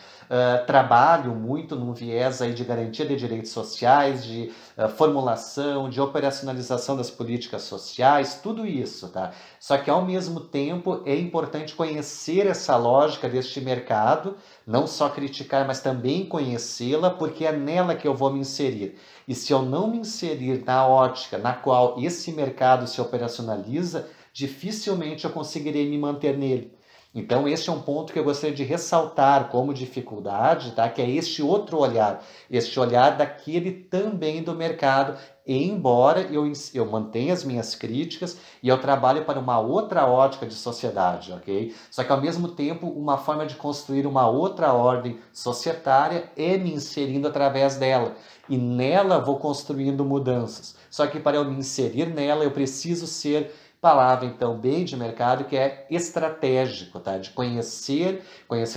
trabalho muito num viés aí de garantia de direitos sociais, de formulação, de operacionalização das políticas sociais, tudo isso, tá? Só que ao mesmo tempo é importante conhecer essa lógica deste mercado, não só criticar, mas também conhecê-la, porque é nela que eu vou me inserir. E se eu não me inserir na ótica na qual esse mercado se operacionaliza, dificilmente eu conseguirei me manter nele. Então, este é um ponto que eu gostaria de ressaltar como dificuldade, tá? Que é este olhar daquele também do mercado, embora eu mantenha as minhas críticas e eu trabalhe para uma outra ótica de sociedade, ok? Só que, ao mesmo tempo, uma forma de construir uma outra ordem societária é me inserindo através dela. E nela vou construindo mudanças. Só que para eu me inserir nela, eu preciso ser palavra, então, bem de mercado, que é estratégico, tá? De conhecer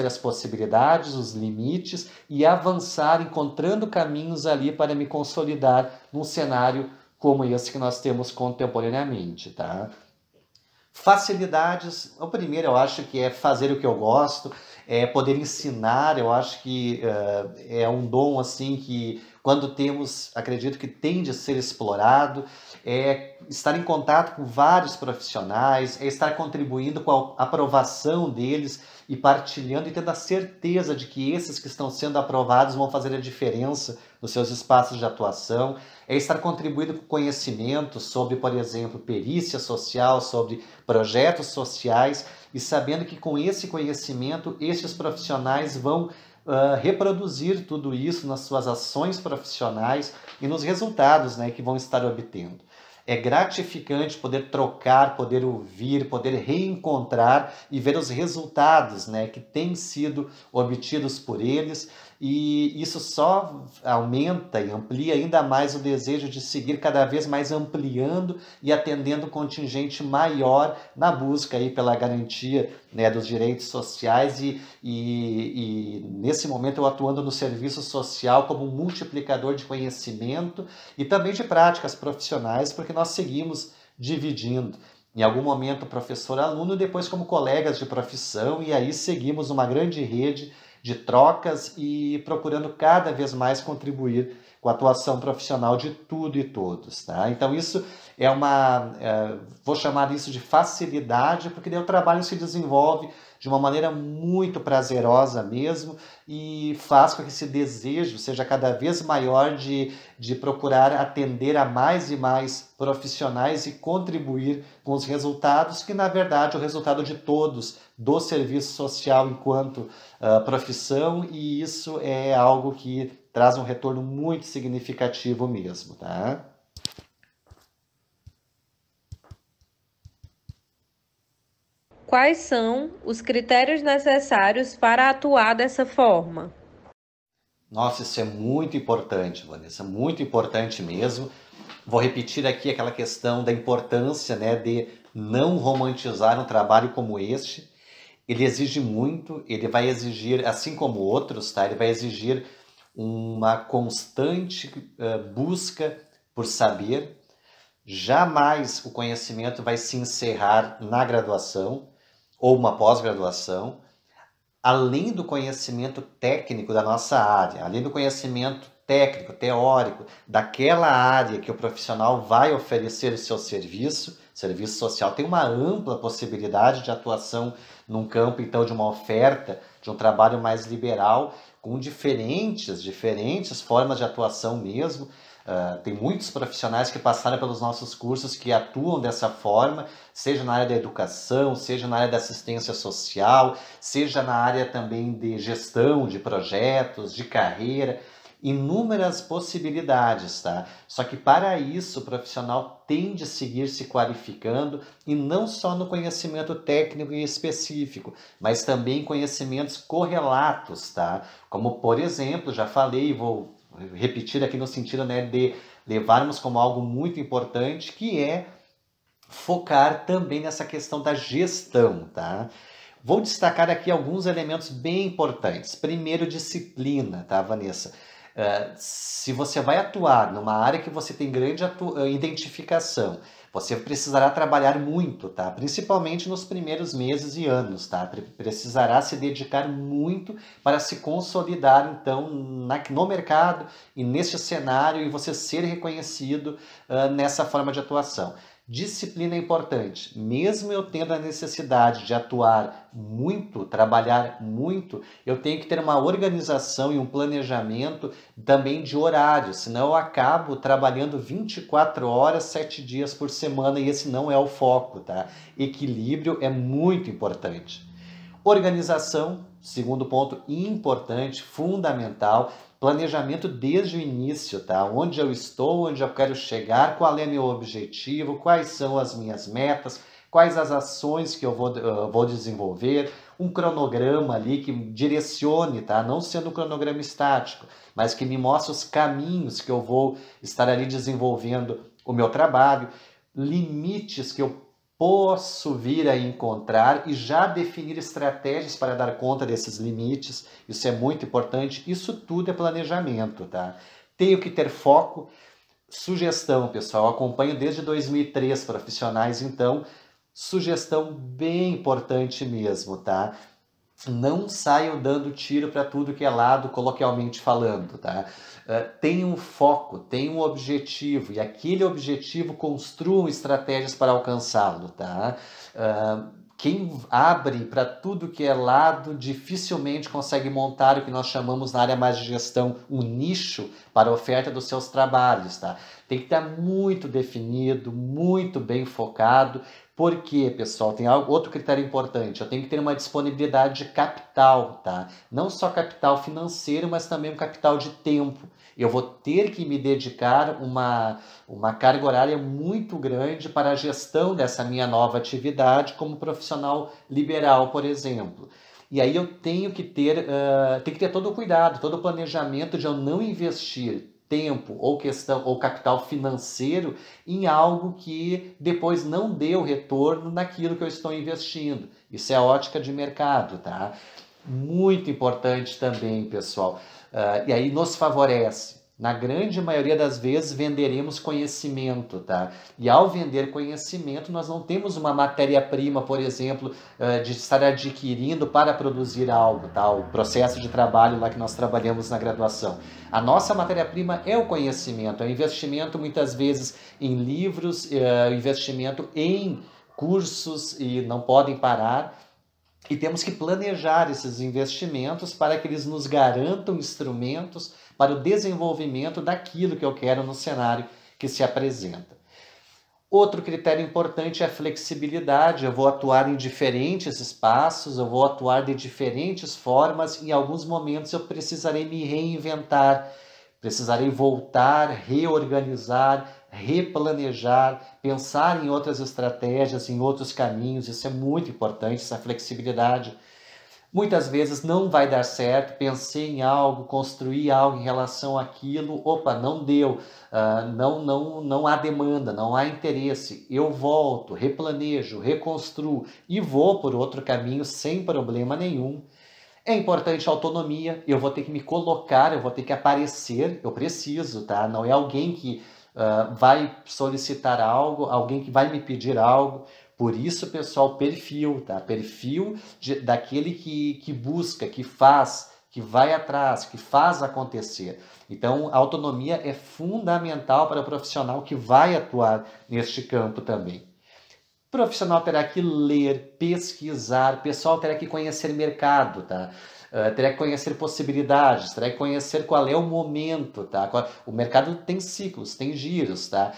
as possibilidades, os limites e avançar, encontrando caminhos ali para me consolidar num cenário como esse que nós temos contemporaneamente, tá? Facilidades, o primeiro eu acho que é fazer o que eu gosto, é poder ensinar, eu acho que é um dom assim que quando temos, acredito que tem de ser explorado, é estar em contato com vários profissionais, é estar contribuindo com a aprovação deles e partilhando e tendo a certeza de que esses que estão sendo aprovados vão fazer a diferença nos seus espaços de atuação, é estar contribuindo com conhecimento sobre, por exemplo, perícia social, sobre projetos sociais e sabendo que com esse conhecimento estes profissionais vão reproduzir tudo isso nas suas ações profissionais e nos resultados, né, que vão estar obtendo. É gratificante poder trocar, poder ouvir, poder reencontrar e ver os resultados, né, que têm sido obtidos por eles, e isso só aumenta e amplia ainda mais o desejo de seguir cada vez mais ampliando e atendendo um contingente maior na busca aí pela garantia, né, dos direitos sociais e nesse momento eu atuando no serviço social como um multiplicador de conhecimento e também de práticas profissionais, porque nós seguimos dividindo. Em algum momento professor-aluno, depois como colegas de profissão, e aí seguimos uma grande rede de trocas e procurando cada vez mais contribuir com a atuação profissional de tudo e todos, tá? Então isso é vou chamar isso de facilidade, porque daí o trabalho se desenvolve de uma maneira muito prazerosa mesmo e faz com que esse desejo seja cada vez maior de procurar atender a mais e mais profissionais e contribuir com os resultados, que na verdade é o resultado de todos, do serviço social enquanto profissão, e isso é algo que traz um retorno muito significativo mesmo, tá? Quais são os critérios necessários para atuar dessa forma? Nossa, isso é muito importante, Vanessa, muito importante mesmo. Vou repetir aqui aquela questão da importância, né, de não romantizar um trabalho como este. Ele exige muito, ele vai exigir, assim como outros, tá? Ele vai exigir uma constante busca por saber. Jamais o conhecimento vai se encerrar na graduação ou uma pós-graduação. Além do conhecimento técnico da nossa área, além do conhecimento técnico, teórico, daquela área que o profissional vai oferecer o seu serviço social, tem uma ampla possibilidade de atuação num campo, então, de uma oferta, de um trabalho mais liberal, com diferentes formas de atuação mesmo. Tem muitos profissionais que passaram pelos nossos cursos que atuam dessa forma, seja na área da educação, seja na área da assistência social, seja na área também de gestão de projetos, de carreira, inúmeras possibilidades, tá? Só que para isso o profissional tem de seguir se qualificando e não só no conhecimento técnico e específico, mas também conhecimentos correlatos, tá? Como, por exemplo, já falei, vou repetir aqui no sentido, né, de levarmos como algo muito importante, que é focar também nessa questão da gestão, tá? Vou destacar aqui alguns elementos bem importantes. Primeiro, disciplina, tá, Vanessa? Se você vai atuar numa área que você tem grande identificação, você precisará trabalhar muito, tá? Principalmente nos primeiros meses e anos, tá? Precisará se dedicar muito para se consolidar, então, no mercado e neste cenário e você ser reconhecido nessa forma de atuação. Disciplina é importante, mesmo eu tendo a necessidade de atuar muito, trabalhar muito, eu tenho que ter uma organização e um planejamento também de horário, senão eu acabo trabalhando 24 horas, 7 dias por semana e esse não é o foco, tá? Equilíbrio é muito importante. Organização, segundo ponto importante, fundamental, planejamento desde o início, tá? Onde eu estou, onde eu quero chegar, qual é meu objetivo, quais são as minhas metas, quais as ações que eu vou desenvolver, um cronograma ali que direcione, tá? Não sendo um cronograma estático, mas que me mostre os caminhos que eu vou estar ali desenvolvendo o meu trabalho, limites que eu posso vir a encontrar e já definir estratégias para dar conta desses limites. Isso é muito importante. Isso tudo é planejamento, tá? Tenho que ter foco. Sugestão, pessoal, eu acompanho desde 2003 profissionais, então, sugestão bem importante mesmo, tá? Não saiam dando tiro para tudo que é lado, coloquialmente falando, tá? Tenham um foco, tenham um objetivo, e aquele objetivo construam estratégias para alcançá-lo, tá? Quem abre para tudo que é lado dificilmente consegue montar o que nós chamamos na área mais de gestão um nicho para a oferta dos seus trabalhos, tá? Tem que estar muito definido, muito bem focado. Por quê, pessoal? Tem outro critério importante. Eu tenho que ter uma disponibilidade de capital, tá? Não só capital financeiro, mas também um capital de tempo. Eu vou ter que me dedicar uma carga horária muito grande para a gestão dessa minha nova atividade como profissional liberal, por exemplo. E aí eu tenho que ter todo o cuidado, todo o planejamento de eu não investir tempo ou capital financeiro em algo que depois não dê o retorno naquilo que eu estou investindo. Isso é ótica de mercado, tá? Muito importante também, pessoal. E aí nos favorece. Na grande maioria das vezes venderemos conhecimento, tá? E ao vender conhecimento, nós não temos uma matéria-prima, por exemplo, de estar adquirindo para produzir algo, tá? O processo de trabalho lá que nós trabalhamos na graduação. A nossa matéria-prima é o conhecimento, é o investimento muitas vezes em livros, investimento em cursos e não podem parar. E temos que planejar esses investimentos para que eles nos garantam instrumentos para o desenvolvimento daquilo que eu quero no cenário que se apresenta. Outro critério importante é a flexibilidade. Eu vou atuar em diferentes espaços, eu vou atuar de diferentes formas e em alguns momentos eu precisarei me reinventar, precisarei voltar, reorganizar, replanejar, pensar em outras estratégias, em outros caminhos. Isso é muito importante, essa flexibilidade. Muitas vezes não vai dar certo, pensei em algo, construí algo em relação àquilo, opa, não deu, não há demanda, não há interesse, eu volto, replanejo, reconstruo e vou por outro caminho sem problema nenhum. É importante a autonomia, eu vou ter que me colocar, eu vou ter que aparecer, eu preciso, tá? Não é alguém que vai solicitar algo, alguém que vai me pedir algo. Por isso, pessoal, perfil, tá? Perfil daquele que busca, que faz, que vai atrás, que faz acontecer. Então, a autonomia é fundamental para o profissional que vai atuar neste campo também. O profissional terá que ler, pesquisar, o pessoal terá que conhecer mercado, tá? Terá que conhecer possibilidades, terá que conhecer qual é o momento, tá? O mercado tem ciclos, tem giros, tá?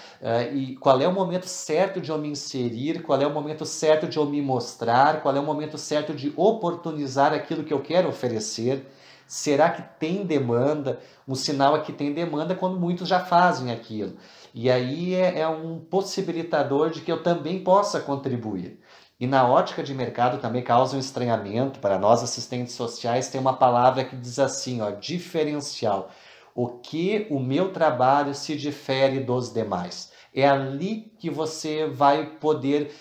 E qual é o momento certo de eu me inserir, qual é o momento certo de eu me mostrar, qual é o momento certo de oportunizar aquilo que eu quero oferecer. Será que tem demanda? Um sinal é que tem demanda quando muitos já fazem aquilo. E aí é um possibilitador de que eu também possa contribuir. E na ótica de mercado também causa um estranhamento. Para nós assistentes sociais tem uma palavra que diz assim, ó, diferencial. O que o meu trabalho se difere dos demais? É ali que você vai poder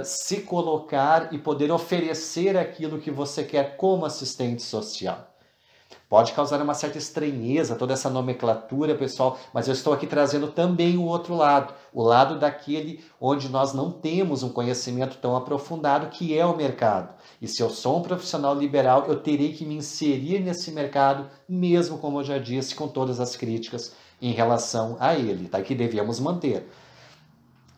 se colocar e poder oferecer aquilo que você quer como assistente social. Pode causar uma certa estranheza toda essa nomenclatura, pessoal, mas eu estou aqui trazendo também o outro lado, o lado daquele onde nós não temos um conhecimento tão aprofundado, que é o mercado. E se eu sou um profissional liberal, eu terei que me inserir nesse mercado, mesmo, como eu já disse, com todas as críticas em relação a ele, tá? Que devemos manter.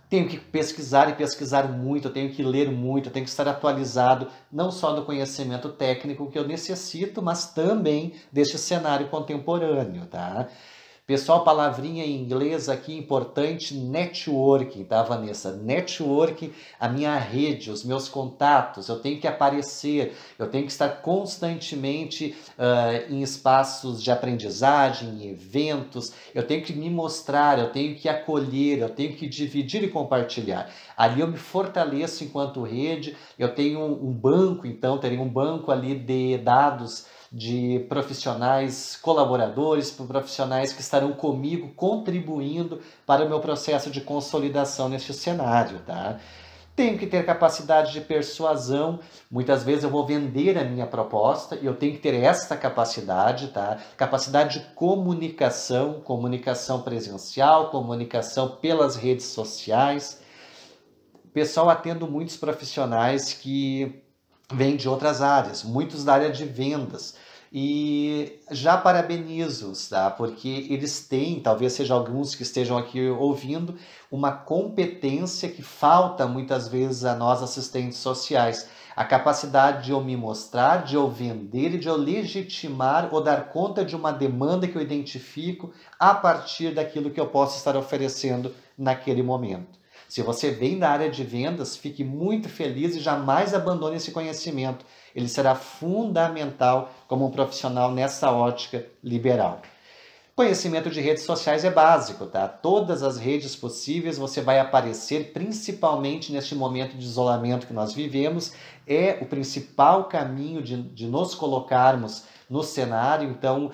Tenho que pesquisar e pesquisar muito, eu tenho que ler muito, eu tenho que estar atualizado não só do conhecimento técnico que eu necessito, mas também deste cenário contemporâneo, tá? Pessoal, palavrinha em inglês aqui importante, networking, tá, Vanessa? Networking, a minha rede, os meus contatos, eu tenho que aparecer, eu tenho que estar constantemente em espaços de aprendizagem, em eventos, eu tenho que me mostrar, eu tenho que acolher, eu tenho que dividir e compartilhar. Ali eu me fortaleço enquanto rede, eu tenho um banco, então, terei um banco ali de dados de profissionais colaboradores, profissionais que estarão comigo contribuindo para o meu processo de consolidação neste cenário, tá? Tenho que ter capacidade de persuasão. Muitas vezes eu vou vender a minha proposta e eu tenho que ter essa capacidade, tá? Capacidade de comunicação, comunicação presencial, comunicação pelas redes sociais. Pessoal, atendo muitos profissionais que vêm de outras áreas, muitos da área de vendas. E já parabenizo-os, tá? Porque eles têm, talvez seja alguns que estejam aqui ouvindo, uma competência que falta muitas vezes a nós assistentes sociais. A capacidade de eu me mostrar, de eu vender e de eu legitimar ou dar conta de uma demanda que eu identifico a partir daquilo que eu posso estar oferecendo naquele momento. Se você vem da área de vendas, fique muito feliz e jamais abandone esse conhecimento. Ele será fundamental como um profissional nessa ótica liberal. Conhecimento de redes sociais é básico, tá? Todas as redes possíveis você vai aparecer, principalmente neste momento de isolamento que nós vivemos, é o principal caminho de nos colocarmos no cenário. Então,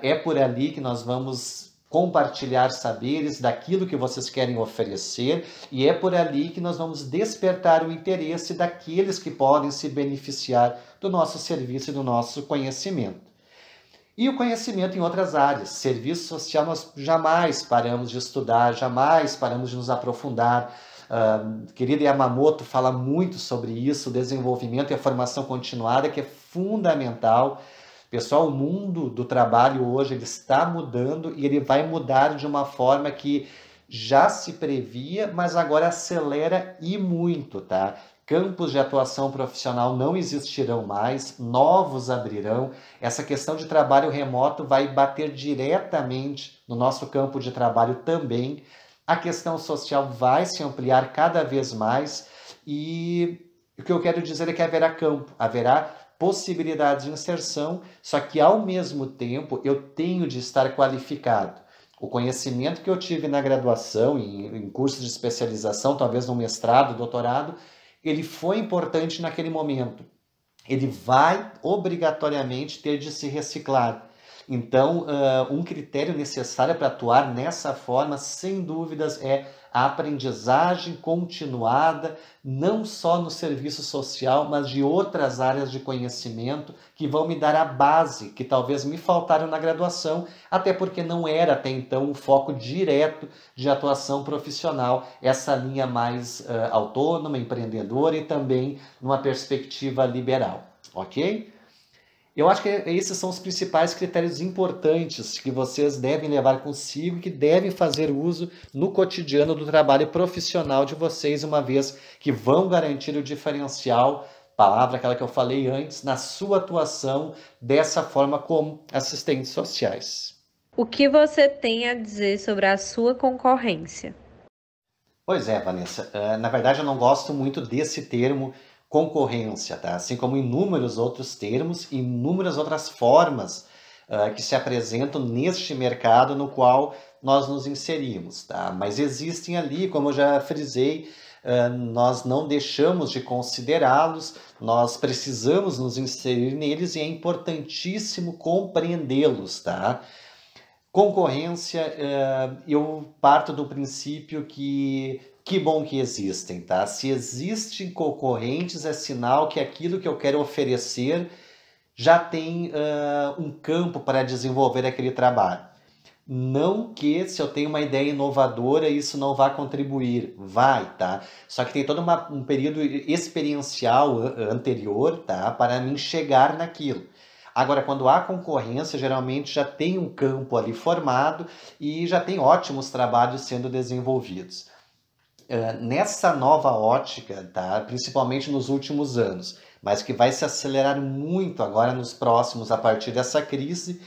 é por ali que nós vamos compartilhar saberes daquilo que vocês querem oferecer e é por ali que nós vamos despertar o interesse daqueles que podem se beneficiar do nosso serviço e do nosso conhecimento. E o conhecimento em outras áreas. Serviço social nós jamais paramos de estudar, jamais paramos de nos aprofundar. Querida Yamamoto fala muito sobre isso, o desenvolvimento e a formação continuada, que é fundamental. Pessoal, o mundo do trabalho hoje ele está mudando e ele vai mudar de uma forma que já se previa, mas agora acelera e muito, tá? Campos de atuação profissional não existirão mais, novos abrirão. Essa questão de trabalho remoto vai bater diretamente no nosso campo de trabalho também. A questão social vai se ampliar cada vez mais e o que eu quero dizer é que haverá campo, haverá possibilidades de inserção, só que ao mesmo tempo eu tenho de estar qualificado. O conhecimento que eu tive na graduação, em cursos de especialização, talvez no mestrado, doutorado, ele foi importante naquele momento. Ele vai obrigatoriamente ter de se reciclar. Então, um critério necessário para atuar nessa forma, sem dúvidas, é a aprendizagem continuada, não só no serviço social, mas de outras áreas de conhecimento que vão me dar a base, que talvez me faltaram na graduação, até porque não era até então um foco direto de atuação profissional, essa linha mais autônoma, empreendedora e também numa perspectiva liberal, ok? Eu acho que esses são os principais critérios importantes que vocês devem levar consigo e que devem fazer uso no cotidiano do trabalho profissional de vocês, uma vez que vão garantir o diferencial, palavra aquela que eu falei antes, na sua atuação dessa forma como assistentes sociais. O que você tem a dizer sobre a sua concorrência? Pois é, Vanessa. Na verdade, eu não gosto muito desse termo concorrência, tá? Assim como inúmeros outros termos, inúmeras outras formas que se apresentam neste mercado no qual nós nos inserimos, tá? Mas existem ali, como eu já frisei, nós não deixamos de considerá-los, nós precisamos nos inserir neles e é importantíssimo compreendê-los, tá? Concorrência, eu parto do princípio que bom que existem, tá? Se existem concorrentes, é sinal que aquilo que eu quero oferecer já tem um campo para desenvolver aquele trabalho. Não que se eu tenho uma ideia inovadora, isso não vai contribuir, vai, tá? Só que tem todo um período experiencial anterior, tá? Para mim chegar naquilo. Agora, quando há concorrência, geralmente já tem um campo ali formado e já tem ótimos trabalhos sendo desenvolvidos. Nessa nova ótica, tá? Principalmente nos últimos anos, mas que vai se acelerar muito agora nos próximos, a partir dessa crise,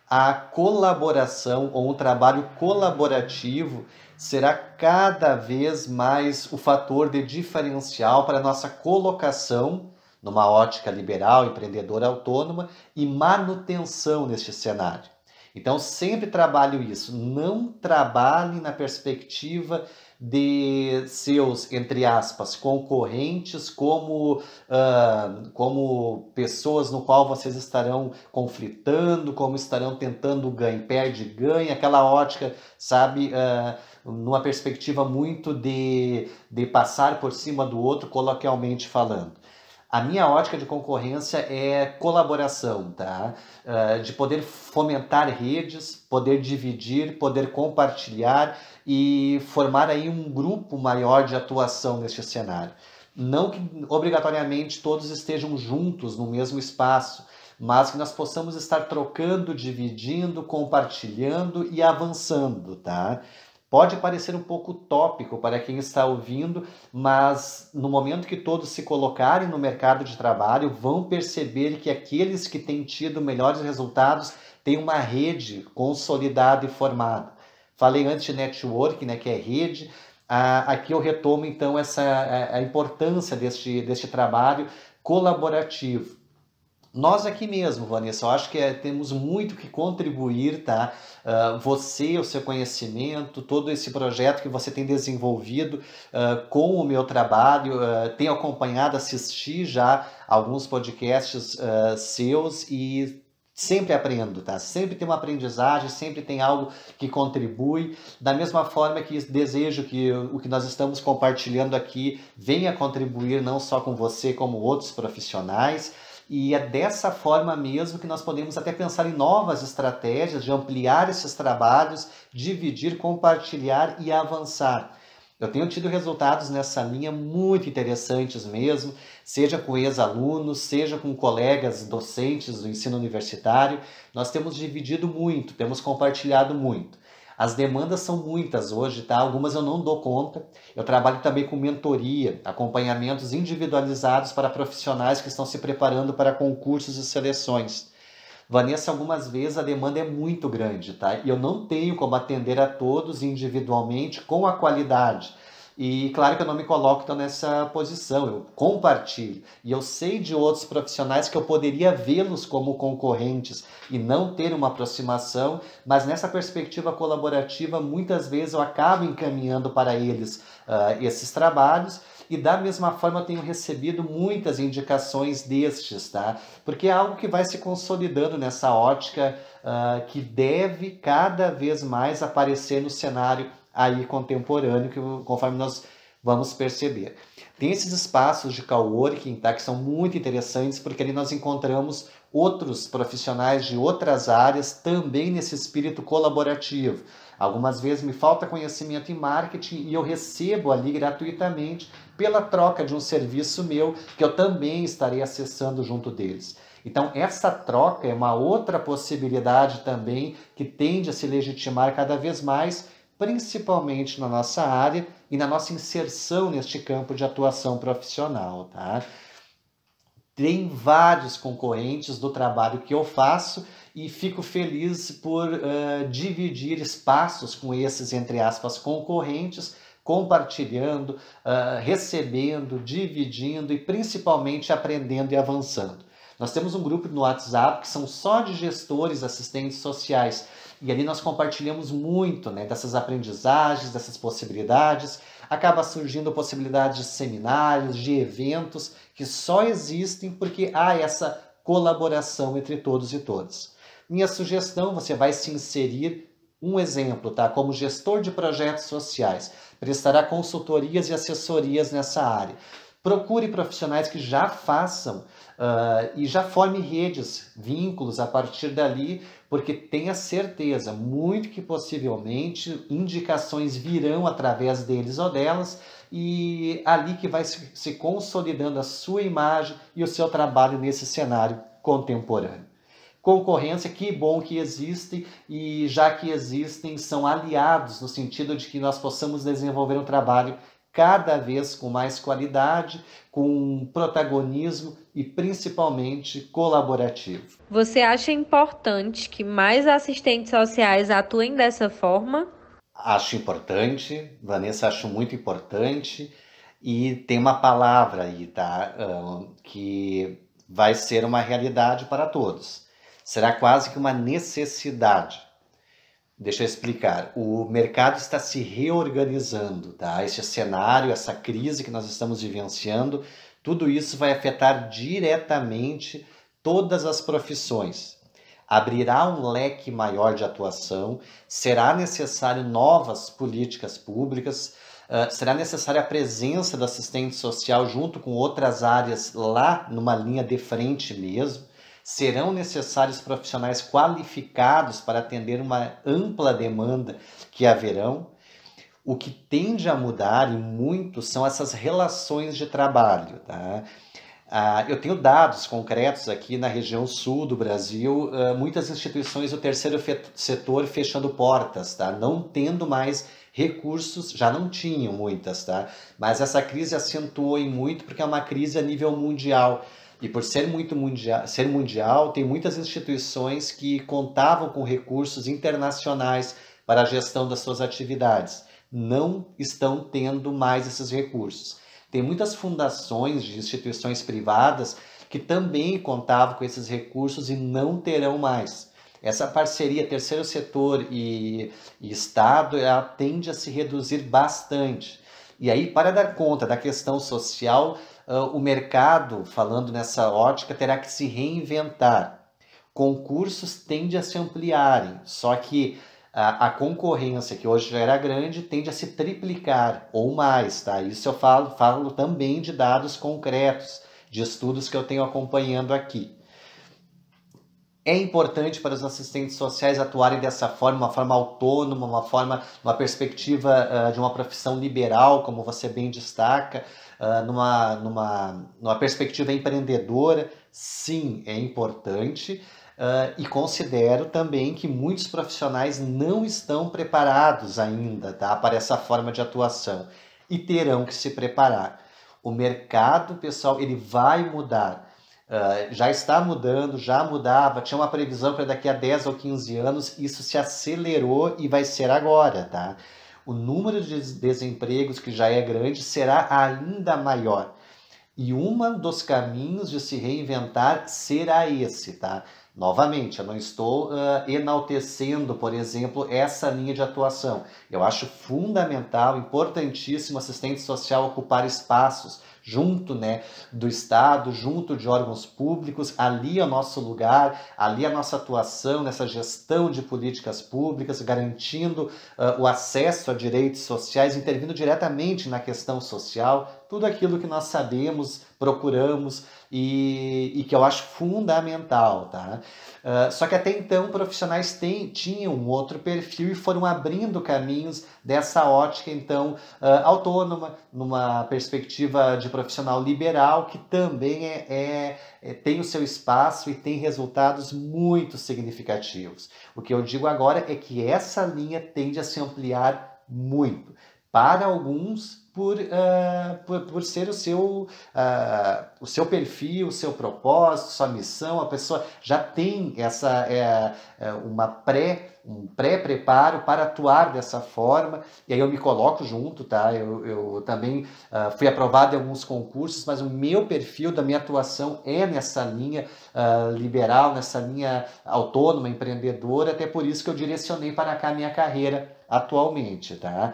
a colaboração ou um trabalho colaborativo será cada vez mais o fator de diferencial para a nossa colocação numa ótica liberal, empreendedora, autônoma e manutenção neste cenário. Então, sempre trabalho isso. Não trabalhe na perspectiva de seus, entre aspas, concorrentes como pessoas no qual vocês estarão conflitando, como estarão tentando ganhar, perde-ganha, aquela ótica, sabe, numa perspectiva muito de passar por cima do outro, coloquialmente falando. A minha ótica de concorrência é colaboração, tá? De poder fomentar redes, poder dividir, poder compartilhar e formar aí um grupo maior de atuação neste cenário. Não que obrigatoriamente todos estejam juntos no mesmo espaço, mas que nós possamos estar trocando, dividindo, compartilhando e avançando, tá? Pode parecer um pouco utópico para quem está ouvindo, mas no momento que todos se colocarem no mercado de trabalho, vão perceber que aqueles que têm tido melhores resultados têm uma rede consolidada e formada. Falei antes de network, né, que é rede. Aqui eu retomo então a importância deste trabalho colaborativo. Nós aqui mesmo, Vanessa, eu acho que temos muito que contribuir, tá? Você, o seu conhecimento, todo esse projeto que você tem desenvolvido com o meu trabalho, tenho acompanhado, assisti já alguns podcasts seus e sempre aprendo, tá? Sempre tem uma aprendizagem, sempre tem algo que contribui. Da mesma forma que desejo que o que nós estamos compartilhando aqui venha contribuir não só com você, como outros profissionais. E é dessa forma mesmo que nós podemos até pensar em novas estratégias de ampliar esses trabalhos, dividir, compartilhar e avançar. Eu tenho tido resultados nessa linha muito interessantes mesmo, seja com ex-alunos, seja com colegas docentes do ensino universitário. Nós temos dividido muito, temos compartilhado muito. As demandas são muitas hoje, tá? Algumas eu não dou conta. Eu trabalho também com mentoria, acompanhamentos individualizados para profissionais que estão se preparando para concursos e seleções. Vanessa, algumas vezes a demanda é muito grande, tá? E eu não tenho como atender a todos individualmente com a qualidade. E claro que eu não me coloco então, nessa posição, eu compartilho. E eu sei de outros profissionais que eu poderia vê-los como concorrentes e não ter uma aproximação, mas nessa perspectiva colaborativa, muitas vezes eu acabo encaminhando para eles esses trabalhos. E da mesma forma eu tenho recebido muitas indicações destes, tá? Porque é algo que vai se consolidando nessa ótica que deve cada vez mais aparecer no cenário aí contemporâneo, conforme nós vamos perceber. Tem esses espaços de coworking, tá, que são muito interessantes, porque ali nós encontramos outros profissionais de outras áreas também nesse espírito colaborativo. Algumas vezes me falta conhecimento em marketing e eu recebo ali gratuitamente pela troca de um serviço meu que eu também estarei acessando junto deles. Então, essa troca é uma outra possibilidade também que tende a se legitimar cada vez mais, principalmente na nossa área e na nossa inserção neste campo de atuação profissional, tá? Tem vários concorrentes do trabalho que eu faço e fico feliz por dividir espaços com esses, entre aspas, concorrentes, compartilhando, recebendo, dividindo e principalmente aprendendo e avançando. Nós temos um grupo no WhatsApp que são só de gestores, assistentes sociais, e ali nós compartilhamos muito, né, dessas aprendizagens, dessas possibilidades. Acaba surgindo possibilidades de seminários, de eventos que só existem porque há essa colaboração entre todos e todas. Minha sugestão, você vai se inserir, um exemplo, tá? Como gestor de projetos sociais, prestará consultorias e assessorias nessa área. Procure profissionais que já façam e já forme redes, vínculos a partir dali, porque tenha certeza, muito que possivelmente indicações virão através deles ou delas, e ali que vai se consolidando a sua imagem e o seu trabalho nesse cenário contemporâneo. Concorrência, que bom que existe, e já que existem, são aliados no sentido de que nós possamos desenvolver um trabalho cada vez com mais qualidade, com protagonismo e principalmente colaborativo. Você acha importante que mais assistentes sociais atuem dessa forma? Acho importante, Vanessa, acho muito importante, e tem uma palavra aí, tá? Que vai ser uma realidade para todos. Será quase que uma necessidade. Deixa eu explicar. O mercado está se reorganizando, tá? Esse cenário, essa crise que nós estamos vivenciando, tudo isso vai afetar diretamente todas as profissões. Abrirá um leque maior de atuação, será necessário novas políticas públicas, será necessária a presença do assistente social junto com outras áreas lá numa linha de frente mesmo. Serão necessários profissionais qualificados para atender uma ampla demanda que haverão. O que tende a mudar e muito são essas relações de trabalho, tá? Eu tenho dados concretos aqui na região sul do Brasil, muitas instituições do terceiro setor fechando portas, tá? Não tendo mais recursos, já não tinham muitas, tá? Mas essa crise acentuou em muito porque é uma crise a nível mundial. E por ser mundial, tem muitas instituições que contavam com recursos internacionais para a gestão das suas atividades. Não estão tendo mais esses recursos. Tem muitas fundações de instituições privadas que também contavam com esses recursos e não terão mais. Essa parceria terceiro setor e Estado, ela tende a se reduzir bastante. E aí, para dar conta da questão social, o mercado, falando nessa ótica, terá que se reinventar. Concursos tendem a se ampliarem, só que a concorrência, que hoje já era grande, tende a se triplicar ou mais, tá? Isso eu falo também de dados concretos, de estudos que eu tenho acompanhando aqui. É importante para os assistentes sociais atuarem dessa forma, uma forma autônoma, uma perspectiva de uma profissão liberal, como você bem destaca, numa perspectiva empreendedora. Sim, é importante. E considero também que muitos profissionais não estão preparados ainda, tá, para essa forma de atuação e terão que se preparar. O mercado, pessoal, ele vai mudar. Já está mudando, já mudava, tinha uma previsão para daqui a 10 ou 15 anos, isso se acelerou e vai ser agora, tá? O número de desempregos, que já é grande, será ainda maior. E um dos caminhos de se reinventar será esse, tá? Novamente, eu não estou enaltecendo, por exemplo, essa linha de atuação. Eu acho fundamental, importantíssimo o assistente social ocupar espaços junto, né, do Estado, junto de órgãos públicos. Ali é o nosso lugar, ali é a nossa atuação nessa gestão de políticas públicas, garantindo o acesso a direitos sociais, intervindo diretamente na questão social, tudo aquilo que nós sabemos, procuramos e que eu acho fundamental, tá? Só que até então profissionais tinham um outro perfil e foram abrindo caminhos dessa ótica, então, autônoma, numa perspectiva de profissional liberal, que também tem o seu espaço e tem resultados muito significativos. O que eu digo agora é que essa linha tende a se ampliar muito. Para alguns, por ser o seu perfil, o seu propósito, sua missão, a pessoa já tem um pré-preparo para atuar dessa forma, e aí eu me coloco junto, tá? Eu também fui aprovado em alguns concursos, mas o meu perfil da minha atuação é nessa linha liberal, nessa linha autônoma, empreendedora, até por isso que eu direcionei para cá a minha carreira atualmente, tá?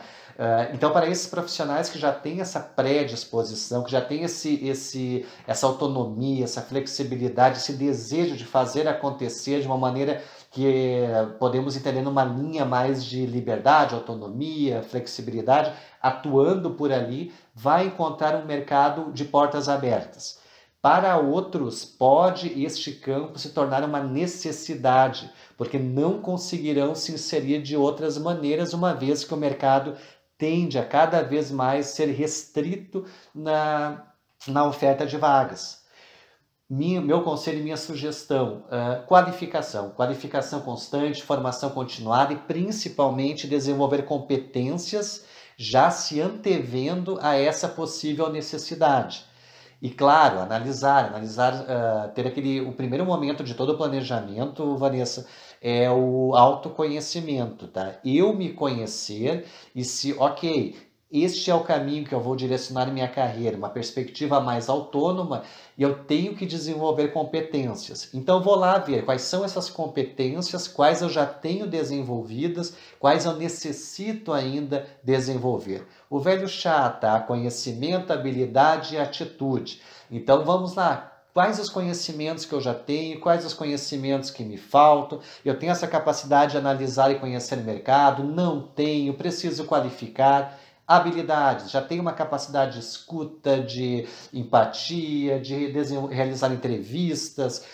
Então, para esses profissionais que já têm essa predisposição, que já têm essa autonomia, essa flexibilidade, esse desejo de fazer acontecer de uma maneira que podemos entender numa linha mais de liberdade, autonomia, flexibilidade, atuando por ali, vai encontrar um mercado de portas abertas. Para outros, pode este campo se tornar uma necessidade, porque não conseguirão se inserir de outras maneiras, uma vez que o mercado tende a cada vez mais ser restrito na oferta de vagas. Meu conselho e minha sugestão, qualificação constante, formação continuada e principalmente desenvolver competências já se antevendo a essa possível necessidade. E claro, analisar, ter o primeiro momento de todo o planejamento, Vanessa, é o autoconhecimento, tá? Eu me conhecer e se, ok, este é o caminho que eu vou direcionar minha carreira, uma perspectiva mais autônoma, e eu tenho que desenvolver competências. Então vou lá ver quais são essas competências, quais eu já tenho desenvolvidas, quais eu necessito ainda desenvolver. O velho chá, tá? Conhecimento, habilidade e atitude. Então vamos lá. Quais os conhecimentos que eu já tenho, quais os conhecimentos que me faltam? Eu tenho essa capacidade de analisar e conhecer o mercado? Não tenho, preciso qualificar. Habilidades, já tenho uma capacidade de escuta, de empatia, de realizar entrevistas,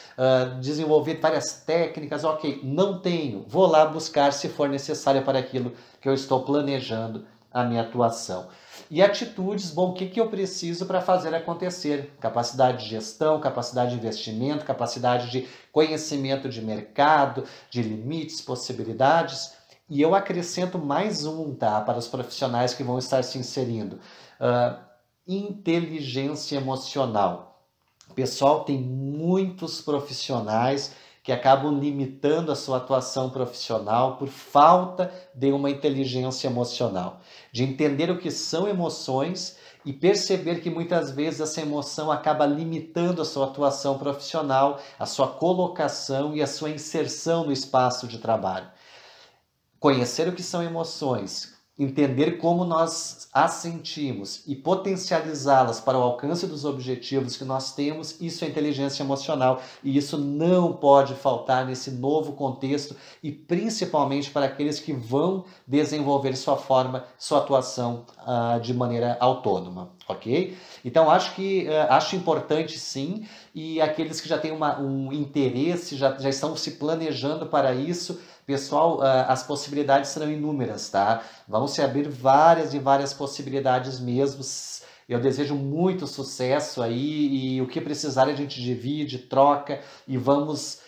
desenvolver várias técnicas. Ok, não tenho, vou lá buscar se for necessário para aquilo que eu estou planejando a minha atuação. E atitudes, bom, o que eu preciso para fazer acontecer? Capacidade de gestão, capacidade de investimento, capacidade de conhecimento de mercado, de limites, possibilidades. E eu acrescento mais um, tá, para os profissionais que vão estar se inserindo. Inteligência emocional. Pessoal, tem muitos profissionais que acabam limitando a sua atuação profissional por falta de uma inteligência emocional, de entender o que são emoções e perceber que muitas vezes essa emoção acaba limitando a sua atuação profissional, a sua colocação e a sua inserção no espaço de trabalho. Conhecer o que são emoções, entender como nós as sentimos e potencializá-las para o alcance dos objetivos que nós temos, isso é inteligência emocional e isso não pode faltar nesse novo contexto e principalmente para aqueles que vão desenvolver sua atuação de maneira autônoma, ok? Então acho importante sim, e aqueles que já têm um interesse, já estão se planejando para isso. Pessoal, as possibilidades serão inúmeras, tá? Vão se abrir várias e várias possibilidades mesmo. Eu desejo muito sucesso aí e o que precisar a gente divide, troca e vamos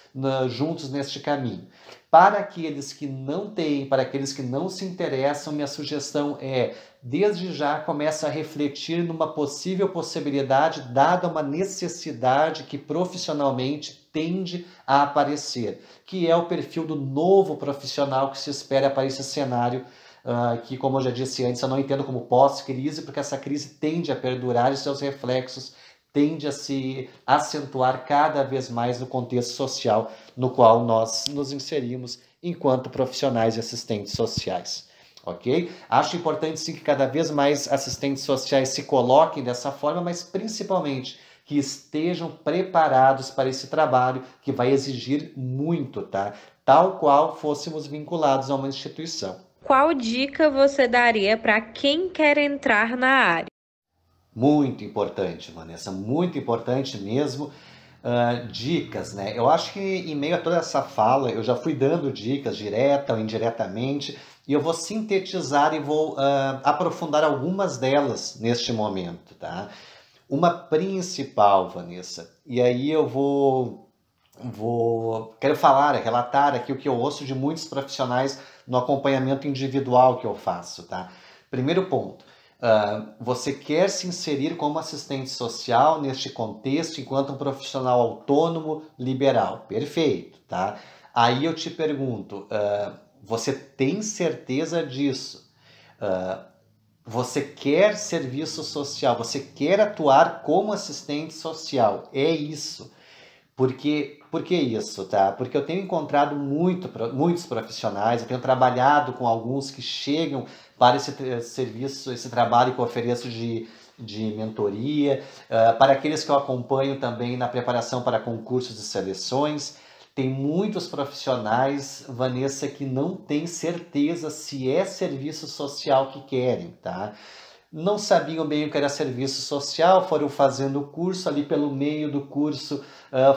juntos neste caminho. Para aqueles que não têm, para aqueles que não se interessam, minha sugestão é, desde já, comece a refletir numa possível possibilidade, dada uma necessidade que profissionalmente tende a aparecer, que é o perfil do novo profissional que se espera para esse cenário, que, como eu já disse antes, eu não entendo como pós-crise, porque essa crise tende a perdurar e seus reflexos tende a se acentuar cada vez mais no contexto social no qual nós nos inserimos enquanto profissionais e assistentes sociais. Ok? Acho importante sim que cada vez mais assistentes sociais se coloquem dessa forma, mas principalmente que estejam preparados para esse trabalho que vai exigir muito, tá? Tal qual fôssemos vinculados a uma instituição. Qual dica você daria para quem quer entrar na área? Muito importante, Vanessa, muito importante mesmo. Dicas, né? Eu acho que em meio a toda essa fala, eu já fui dando dicas direta ou indiretamente, e eu vou sintetizar e vou aprofundar algumas delas neste momento, tá? Uma principal, Vanessa, e aí eu quero relatar aqui o que eu ouço de muitos profissionais no acompanhamento individual que eu faço, tá? Primeiro ponto, você quer se inserir como assistente social neste contexto enquanto um profissional autônomo liberal. Perfeito, tá? Aí eu te pergunto, você tem certeza disso? Você quer serviço social? Você quer atuar como assistente social? É isso. Por que isso, tá? Porque eu tenho encontrado muitos profissionais, eu tenho trabalhado com alguns que chegam para esse serviço, esse trabalho que eu ofereço de mentoria, para aqueles que eu acompanho também na preparação para concursos e seleções. Tem muitos profissionais, Vanessa, que não têm certeza se é serviço social que querem, tá? Não sabiam bem o que era serviço social, foram fazendo o curso, ali pelo meio do curso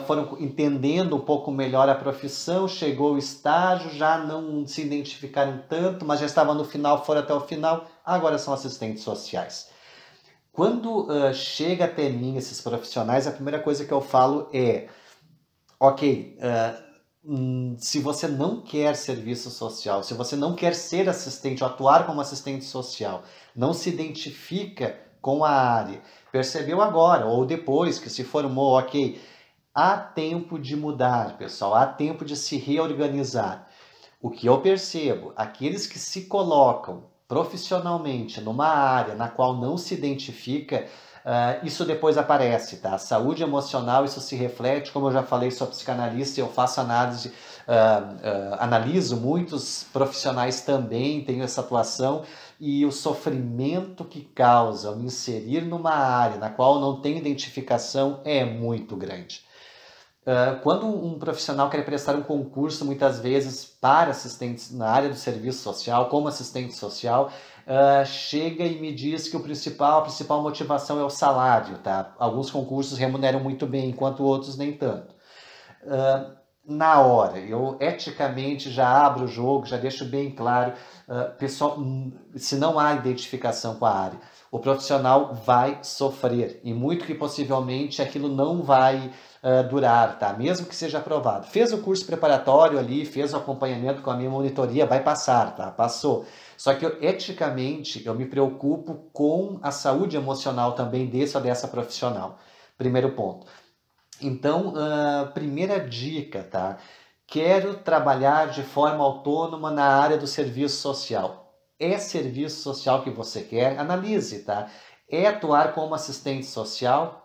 foram entendendo um pouco melhor a profissão, chegou o estágio, já não se identificaram tanto, mas já estavam no final, foram até o final, agora são assistentes sociais. Quando chega até mim esses profissionais, a primeira coisa que eu falo é, ok, se você não quer serviço social, se você não quer ser assistente, atuar como assistente social, não se identifica com a área, percebeu agora ou depois que se formou, ok, há tempo de mudar, pessoal, há tempo de se reorganizar. O que eu percebo, aqueles que se colocam profissionalmente numa área na qual não se identifica, isso depois aparece, tá? A saúde emocional, isso se reflete, como eu já falei, sou psicanalista, eu faço análise, analiso muitos profissionais também, tenho essa atuação, e o sofrimento que causa eu me inserir numa área na qual não tenho identificação é muito grande. Quando um profissional quer prestar um concurso, muitas vezes, para assistentes na área do serviço social, como assistente social, chega e me diz que a principal motivação é o salário, tá? Alguns concursos remuneram muito bem, enquanto outros nem tanto. Na hora, eu eticamente já abro o jogo, já deixo bem claro, pessoal, se não há identificação com a área, o profissional vai sofrer, e muito que possivelmente aquilo não vai durar, tá? Mesmo que seja aprovado. Fez o curso preparatório ali, fez o acompanhamento com a minha monitoria, vai passar, tá? Passou. Só que eticamente eu me preocupo com a saúde emocional também desse ou dessa profissional. Primeiro ponto. Então, primeira dica, tá? Quero trabalhar de forma autônoma na área do serviço social. É serviço social que você quer? Analise, tá? É atuar como assistente social?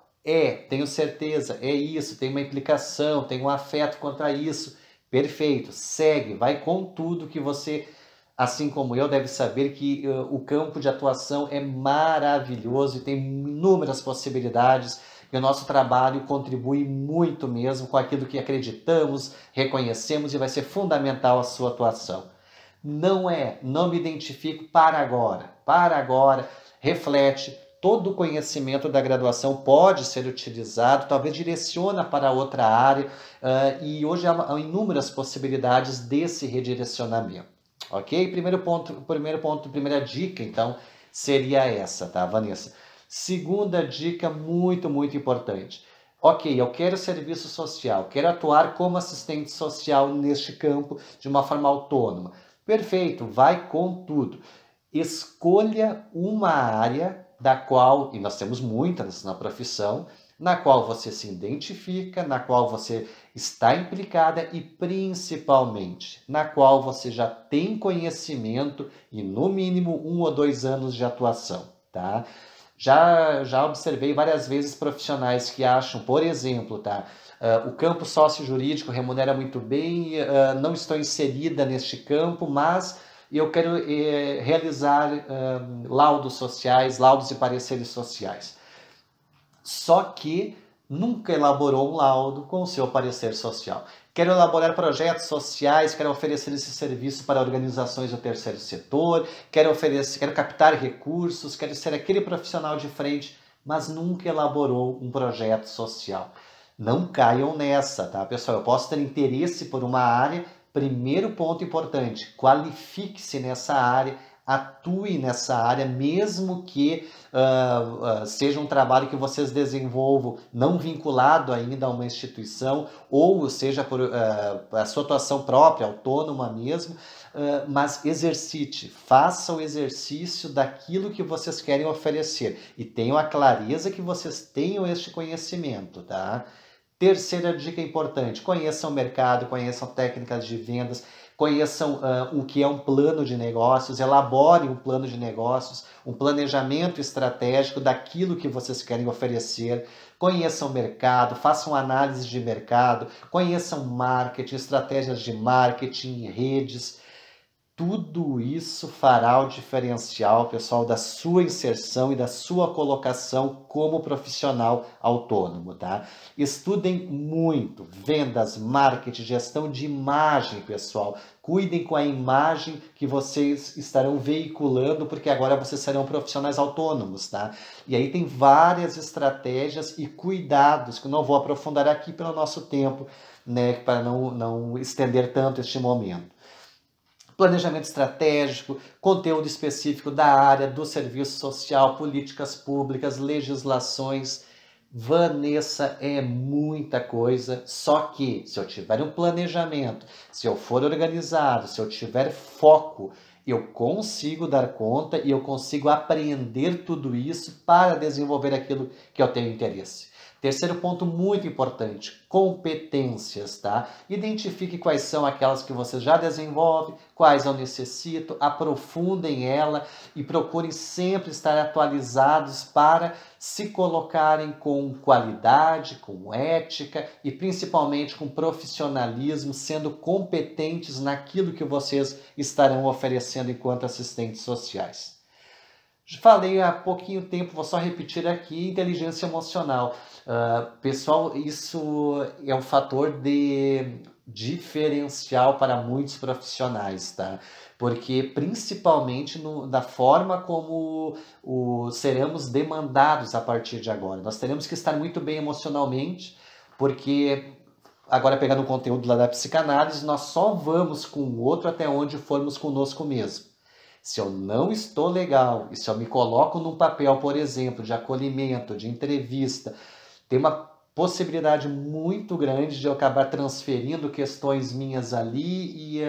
Tenho certeza, é isso, tem uma implicação, tem um afeto contra isso. Perfeito, segue, vai com tudo que você, assim como eu, deve saber que o campo de atuação é maravilhoso e tem inúmeras possibilidades. E o nosso trabalho contribui muito mesmo com aquilo que acreditamos, reconhecemos e vai ser fundamental a sua atuação. Não me identifico para agora, reflete. Todo o conhecimento da graduação pode ser utilizado, talvez direciona para outra área, e hoje há inúmeras possibilidades desse redirecionamento, ok? Primeira dica, então, seria essa, tá, Vanessa? Segunda dica muito, muito importante. Ok, eu quero serviço social, quero atuar como assistente social neste campo de uma forma autônoma. Perfeito, vai com tudo. Escolha uma área da qual, e nós temos muitas na profissão, na qual você se identifica, na qual você está implicada e principalmente na qual você já tem conhecimento e no mínimo 1 ou 2 anos de atuação, tá? Já observei várias vezes profissionais que acham, por exemplo, tá? O campo sócio-jurídico remunera muito bem, não estou inserida neste campo, mas eu quero realizar laudos sociais, laudos e pareceres sociais. Só que nunca elaborou um laudo com o seu parecer social. Quero elaborar projetos sociais, quero oferecer esse serviço para organizações do terceiro setor, quero captar recursos, quero ser aquele profissional de frente, mas nunca elaborou um projeto social. Não caiam nessa, tá, pessoal? Eu posso ter interesse por uma área. Primeiro ponto importante, qualifique-se nessa área, atue nessa área, mesmo que seja um trabalho que vocês desenvolvam não vinculado ainda a uma instituição, ou seja por a sua atuação própria, autônoma mesmo, mas exercite, faça o exercício daquilo que vocês querem oferecer e tenham a clareza que vocês tenham este conhecimento, tá? Terceira dica importante, conheçam o mercado, conheçam técnicas de vendas, conheçam o que é um plano de negócios, elaborem um plano de negócios, um planejamento estratégico daquilo que vocês querem oferecer, conheçam o mercado, façam análise de mercado, conheçam marketing, estratégias de marketing, redes. Tudo isso fará o diferencial, pessoal, da sua inserção e da sua colocação como profissional autônomo, tá? Estudem muito, vendas, marketing, gestão de imagem, pessoal. Cuidem com a imagem que vocês estarão veiculando, porque agora vocês serão profissionais autônomos, tá? E aí tem várias estratégias e cuidados que eu não vou aprofundar aqui pelo nosso tempo, né, para não estender tanto este momento. Planejamento estratégico, conteúdo específico da área, do serviço social, políticas públicas, legislações. Vanessa, é muita coisa, só que se eu tiver um planejamento, se eu for organizado, se eu tiver foco, eu consigo dar conta e eu consigo aprender tudo isso para desenvolver aquilo que eu tenho interesse. Terceiro ponto muito importante, competências, tá? Identifique quais são aquelas que você já desenvolve, quais eu necessito, aprofundem ela e procurem sempre estar atualizados para se colocarem com qualidade, com ética e principalmente com profissionalismo, sendo competentes naquilo que vocês estarão oferecendo enquanto assistentes sociais. Falei há pouquinho tempo, vou só repetir aqui, inteligência emocional. Pessoal, isso é um fator de diferencial para muitos profissionais, tá? Porque principalmente da forma como seremos demandados a partir de agora. Nós teremos que estar muito bem emocionalmente, porque agora pegando o conteúdo lá da psicanálise, nós só vamos com o outro até onde formos conosco mesmo. Se eu não estou legal e se eu me coloco num papel, por exemplo, de acolhimento, de entrevista, tem uma possibilidade muito grande de eu acabar transferindo questões minhas ali e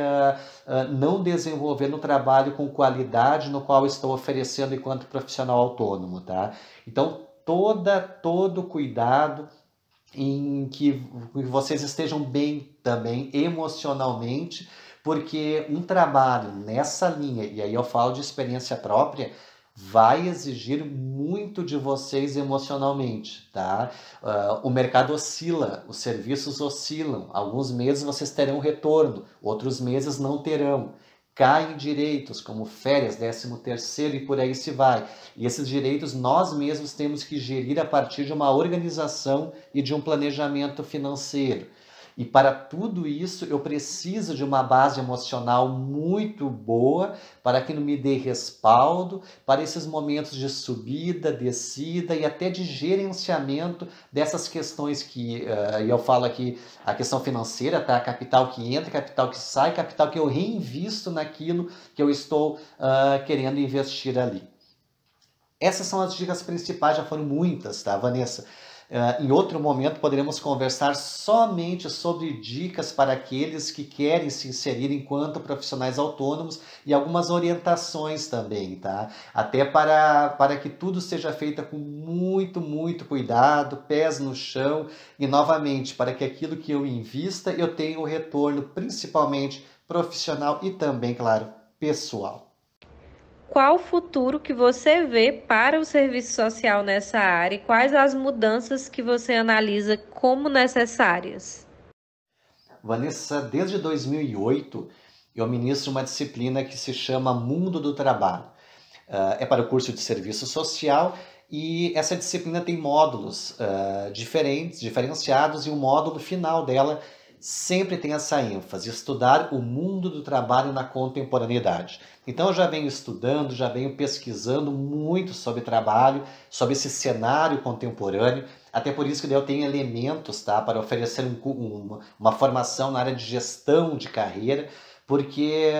não desenvolvendo o trabalho com qualidade no qual estou oferecendo enquanto profissional autônomo, tá? Então, todo cuidado em que vocês estejam bem também emocionalmente, porque um trabalho nessa linha, e aí eu falo de experiência própria, vai exigir muito de vocês emocionalmente, tá? O mercado oscila, os serviços oscilam. Alguns meses vocês terão retorno, outros meses não terão. Caem direitos, como férias, 13º e por aí se vai. E esses direitos nós mesmos temos que gerir a partir de uma organização e de um planejamento financeiro. E para tudo isso eu preciso de uma base emocional muito boa para que não me dê respaldo para esses momentos de subida, descida e até de gerenciamento dessas questões que eu falo aqui, a questão financeira, tá? Capital que entra, capital que sai, capital que eu reinvisto naquilo que eu estou querendo investir ali. Essas são as dicas principais, já foram muitas, tá, Vanessa? Em outro momento poderemos conversar somente sobre dicas para aqueles que querem se inserir enquanto profissionais autônomos e algumas orientações também, tá? Até para que tudo seja feito com muito cuidado, pés no chão e novamente, para que aquilo que eu invista eu tenha o retorno principalmente profissional e também, claro, pessoal. Qual o futuro que você vê para o serviço social nessa área e quais as mudanças que você analisa como necessárias? Vanessa, desde 2008 eu ministro uma disciplina que se chama Mundo do Trabalho. É para o curso de Serviço Social e essa disciplina tem módulos diferenciados e o módulo final dela sempre tem essa ênfase, estudar o mundo do trabalho na contemporaneidade. Então eu já venho estudando, já venho pesquisando muito sobre trabalho, sobre esse cenário contemporâneo, até por isso que eu tenho elementos, tá, para oferecer uma formação na área de gestão de carreira, porque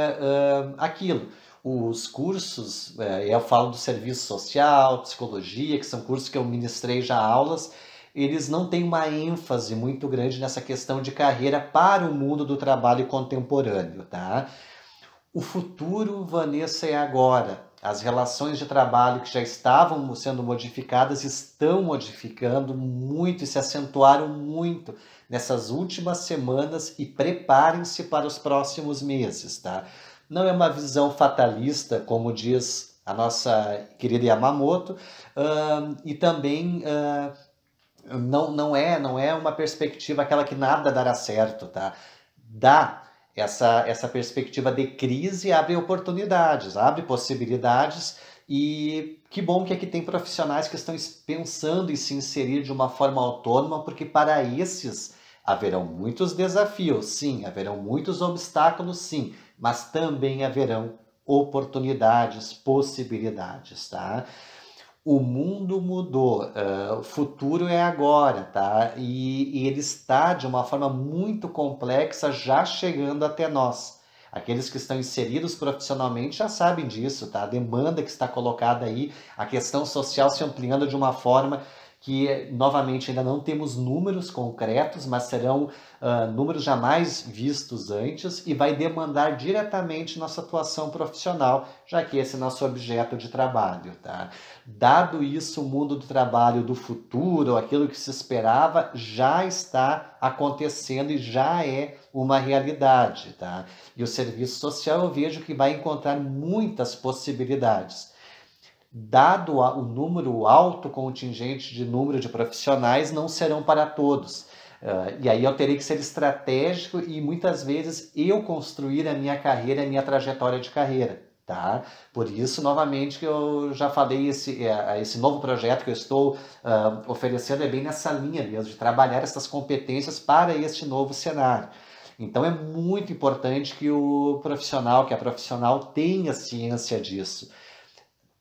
os cursos, eu falo do serviço social, psicologia, que são cursos que eu ministrei já aulas, eles não têm uma ênfase muito grande nessa questão de carreira para o mundo do trabalho contemporâneo, tá? O futuro, Vanessa, é agora. As relações de trabalho que já estavam sendo modificadas estão modificando muito e se acentuaram muito nessas últimas semanas e preparem-se para os próximos meses, tá? Não é uma visão fatalista, como diz a nossa querida Yamamoto, e também não é uma perspectiva aquela que nada dará certo, tá? Essa perspectiva de crise abre oportunidades, abre possibilidades e que bom que aqui tem profissionais que estão pensando em se inserir de uma forma autônoma, porque para esses haverão muitos desafios, sim, haverão muitos obstáculos, sim, mas também haverão oportunidades, possibilidades, tá? O mundo mudou, o futuro é agora, tá? E ele está de uma forma muito complexa já chegando até nós. Aqueles que estão inseridos profissionalmente já sabem disso, tá? A demanda que está colocada aí, a questão social se ampliando de uma forma que novamente ainda não temos números concretos, mas serão números jamais vistos antes e vai demandar diretamente nossa atuação profissional, já que esse é nosso objeto de trabalho, tá? Dado isso, o mundo do trabalho do futuro, aquilo que se esperava, já está acontecendo e já é uma realidade, tá? E o serviço social eu vejo que vai encontrar muitas possibilidades. Dado o número alto contingente de número de profissionais, não serão para todos. E aí eu terei que ser estratégico e muitas vezes eu construir a minha carreira, a minha trajetória de carreira. Tá? Por isso, novamente, que eu já falei, esse novo projeto que eu estou oferecendo é bem nessa linha mesmo, de trabalhar essas competências para este novo cenário. Então é muito importante que o profissional, que a profissional tenha ciência disso.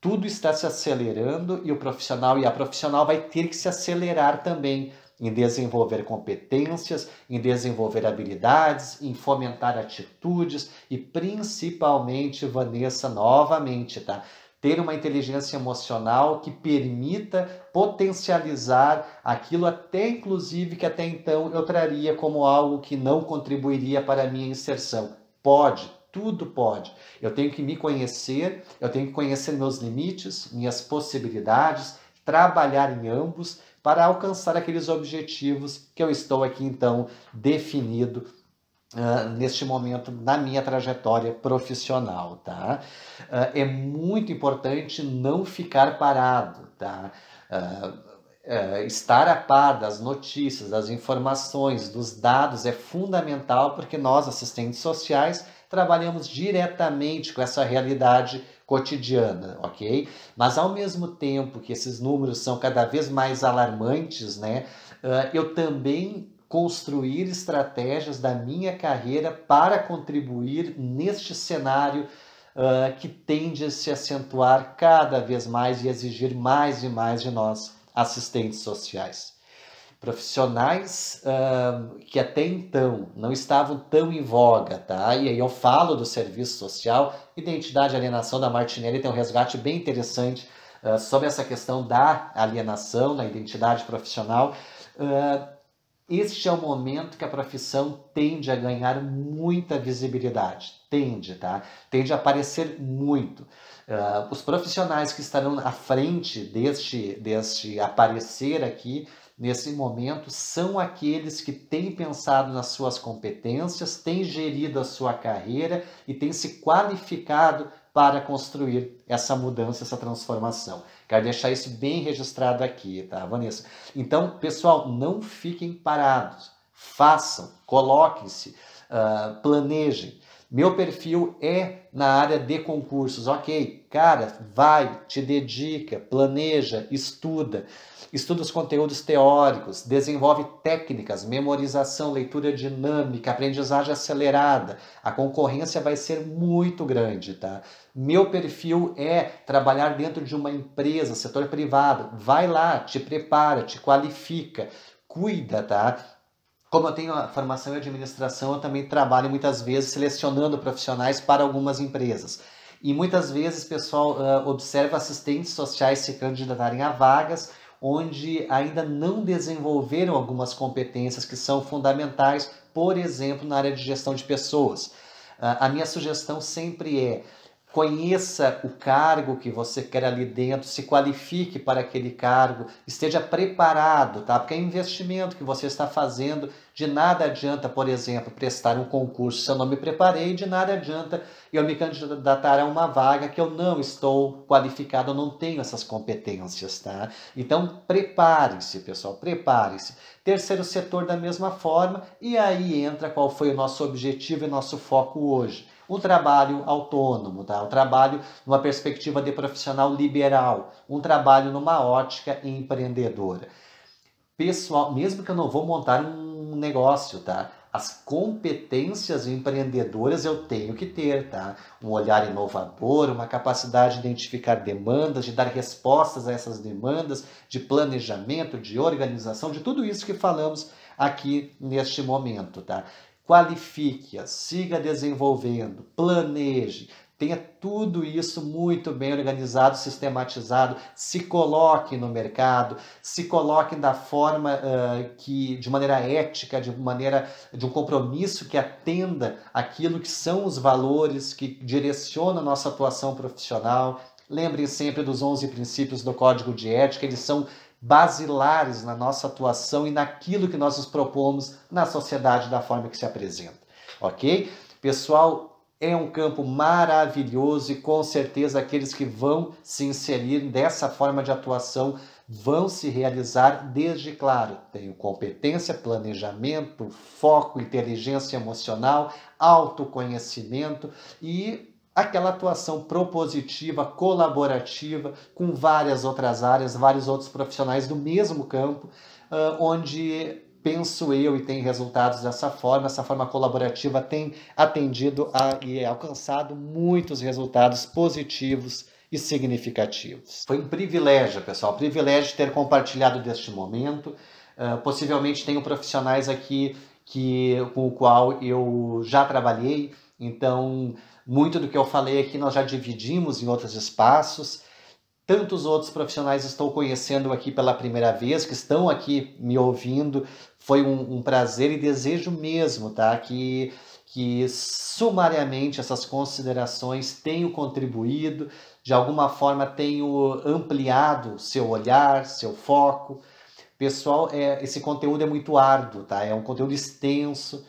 Tudo está se acelerando e o profissional e a profissional vai ter que se acelerar também em desenvolver competências, em desenvolver habilidades, em fomentar atitudes e principalmente, Vanessa, novamente, tá? Ter uma inteligência emocional que permita potencializar aquilo até inclusive que até então eu traria como algo que não contribuiria para a minha inserção. Pode, tudo pode. Eu tenho que me conhecer, eu tenho que conhecer meus limites, minhas possibilidades, trabalhar em ambos para alcançar aqueles objetivos que eu estou aqui então definido neste momento na minha trajetória profissional, tá? É muito importante não ficar parado, tá? Estar a par das notícias, das informações, dos dados é fundamental porque nós, assistentes sociais, trabalhamos diretamente com essa realidade cotidiana, ok? Mas ao mesmo tempo que esses números são cada vez mais alarmantes, né? Eu também construir estratégias da minha carreira para contribuir neste cenário que tende a se acentuar cada vez mais e exigir mais e mais de nós, assistentes sociais. Profissionais que até então não estavam tão em voga, tá? E aí eu falo do serviço social, identidade e alienação da Martinelli tem um resgate bem interessante sobre essa questão da alienação, da identidade profissional. Este é o momento que a profissão tende a ganhar muita visibilidade, tá? Tende a aparecer muito. Os profissionais que estarão à frente deste aparecer aqui, nesse momento, são aqueles que têm pensado nas suas competências, têm gerido a sua carreira e têm se qualificado para construir essa mudança, essa transformação. Quero deixar isso bem registrado aqui, tá, Vanessa? Então, pessoal, não fiquem parados. Façam, coloquem-se, planejem. Meu perfil é na área de concursos. Ok, cara, vai, te dedica, planeja, estuda. Estuda os conteúdos teóricos, desenvolve técnicas, memorização, leitura dinâmica, aprendizagem acelerada. A concorrência vai ser muito grande, tá? Meu perfil é trabalhar dentro de uma empresa, setor privado. Vai lá, te prepara, te qualifica, cuida, tá? Como eu tenho a formação em administração, eu também trabalho muitas vezes selecionando profissionais para algumas empresas. E muitas vezes, pessoal, observa assistentes sociais se candidatarem a vagas onde ainda não desenvolveram algumas competências que são fundamentais, por exemplo, na área de gestão de pessoas. A minha sugestão sempre é: conheça o cargo que você quer ali dentro, se qualifique para aquele cargo, esteja preparado, tá? Porque é investimento que você está fazendo. De nada adianta, por exemplo, prestar um concurso se eu não me preparei, de nada adianta eu me candidatar a uma vaga que eu não estou qualificado, eu não tenho essas competências, tá? Então, prepare-se, pessoal, prepare-se. Terceiro setor da mesma forma, e aí entra qual foi o nosso objetivo e nosso foco hoje. Um trabalho autônomo, tá? Um trabalho numa perspectiva de profissional liberal, um trabalho numa ótica empreendedora. Pessoal, mesmo que eu não vou montar um negócio, tá? As competências empreendedoras eu tenho que ter, tá? Um olhar inovador, uma capacidade de identificar demandas, de dar respostas a essas demandas, de planejamento, de organização, de tudo isso que falamos aqui neste momento, tá? Qualifique-as, siga desenvolvendo, planeje, tenha tudo isso muito bem organizado, sistematizado, se coloque no mercado, se coloque da forma de maneira ética, de um compromisso que atenda aquilo que são os valores que direcionam a nossa atuação profissional. Lembrem sempre dos 11 princípios do Código de Ética, eles são basilares na nossa atuação e naquilo que nós nos propomos na sociedade da forma que se apresenta, ok? Pessoal, é um campo maravilhoso e com certeza aqueles que vão se inserir dessa forma de atuação vão se realizar desde, claro, tenho competência, planejamento, foco, inteligência emocional, autoconhecimento e aquela atuação propositiva, colaborativa com várias outras áreas, vários outros profissionais do mesmo campo, onde penso eu e tem resultados dessa forma. Essa forma colaborativa tem atendido e alcançado muitos resultados positivos e significativos. Foi um privilégio, pessoal, privilégio ter compartilhado deste momento. Possivelmente tenho profissionais aqui com o qual eu já trabalhei, então muito do que eu falei aqui nós já dividimos em outros espaços. Tantos outros profissionais estou conhecendo aqui pela primeira vez, que estão aqui me ouvindo. Foi um prazer e desejo mesmo, tá? Que sumariamente essas considerações tenham contribuído, de alguma forma tenham ampliado seu olhar, seu foco. Pessoal, esse conteúdo é muito árduo, tá? É um conteúdo extenso,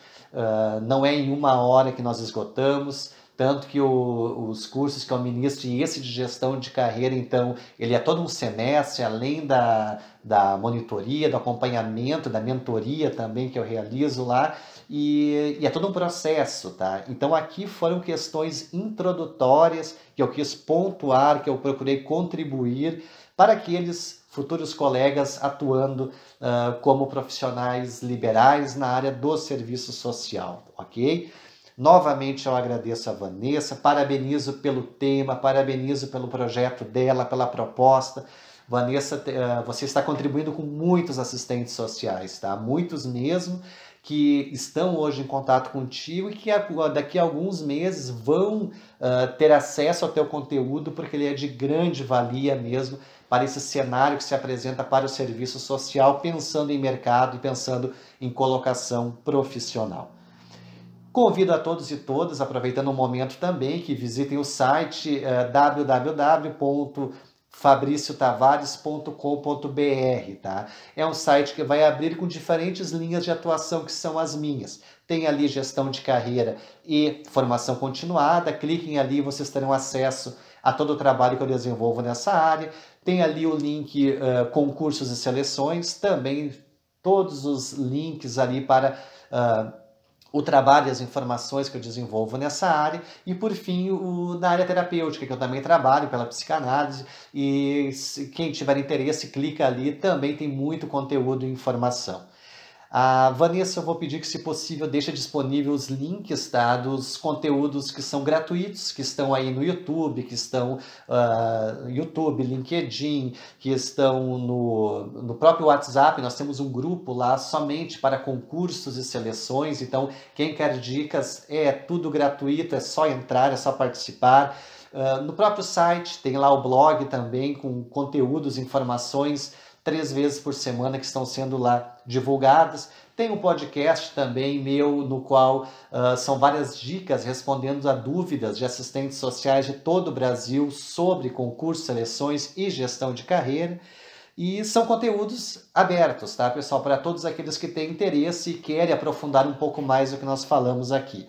não é em uma hora que nós esgotamos. Tanto que os cursos que eu ministro, e esse de gestão de carreira, então, ele é todo um semestre, além da monitoria, do acompanhamento, da mentoria também que eu realizo lá, e é todo um processo, tá? Então aqui foram questões introdutórias que eu quis pontuar, que eu procurei contribuir para aqueles futuros colegas atuando como profissionais liberais na área do serviço social, ok? Novamente eu agradeço a Vanessa, parabenizo pelo tema, parabenizo pelo projeto dela, pela proposta. Vanessa, você está contribuindo com muitos assistentes sociais, tá? Muitos mesmo, que estão hoje em contato contigo e que daqui a alguns meses vão ter acesso ao teu conteúdo, porque ele é de grande valia mesmo para esse cenário que se apresenta para o serviço social, pensando em mercado e pensando em colocação profissional. Convido a todos e todas, aproveitando o momento também, que visitem o site www.fabriciotavares.com.br, tá? É um site que vai abrir com diferentes linhas de atuação que são as minhas. Tem ali gestão de carreira e formação continuada. Cliquem ali e vocês terão acesso a todo o trabalho que eu desenvolvo nessa área. Tem ali o link concursos e seleções, também todos os links ali para o trabalho e as informações que eu desenvolvo nessa área, e por fim na área terapêutica, que eu também trabalho pela psicanálise, e quem tiver interesse clica ali, também tem muito conteúdo e informação. A Vanessa, eu vou pedir que, se possível, deixe disponível os links, tá, dos conteúdos que são gratuitos, que estão aí no YouTube, que estão YouTube, LinkedIn, que estão no próprio WhatsApp. Nós temos um grupo lá somente para concursos e seleções, então quem quer dicas, é tudo gratuito, é só entrar, é só participar. No próprio site tem lá o blog também, com conteúdos, informações 3 vezes por semana que estão sendo lá divulgadas. Tem um podcast também meu, no qual são várias dicas respondendo a dúvidas de assistentes sociais de todo o Brasil sobre concursos, seleções e gestão de carreira. E são conteúdos abertos, tá, pessoal? Para todos aqueles que têm interesse e querem aprofundar um pouco mais do que nós falamos aqui.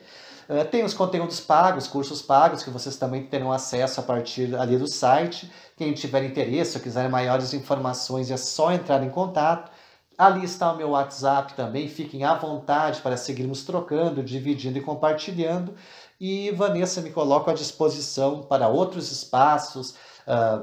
Tem os conteúdos pagos, cursos pagos, que vocês também terão acesso a partir ali do site. Quem tiver interesse ou quiser maiores informações, é só entrar em contato. Ali está o meu WhatsApp também, fiquem à vontade para seguirmos trocando, dividindo e compartilhando. E Vanessa, me coloco à disposição para outros espaços,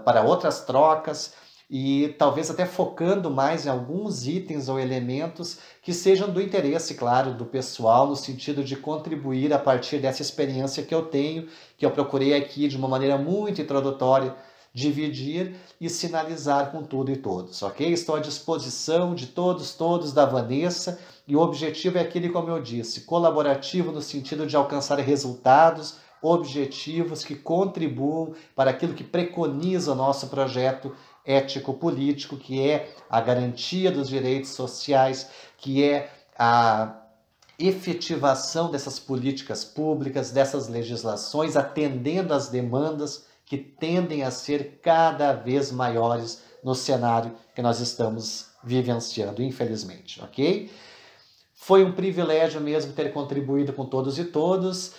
para outras trocas, e talvez até focando mais em alguns itens ou elementos que sejam do interesse, claro, do pessoal, no sentido de contribuir a partir dessa experiência que eu tenho, que eu procurei aqui de uma maneira muito introdutória dividir e sinalizar com tudo e todos, ok? Estou à disposição de todos da Vanessa, e o objetivo é aquele, como eu disse, colaborativo no sentido de alcançar resultados objetivos que contribuam para aquilo que preconiza o nosso projeto ético-político, que é a garantia dos direitos sociais, que é a efetivação dessas políticas públicas, dessas legislações, atendendo às demandas que tendem a ser cada vez maiores no cenário que nós estamos vivenciando, infelizmente, ok? Foi um privilégio mesmo ter contribuído com todos e todas.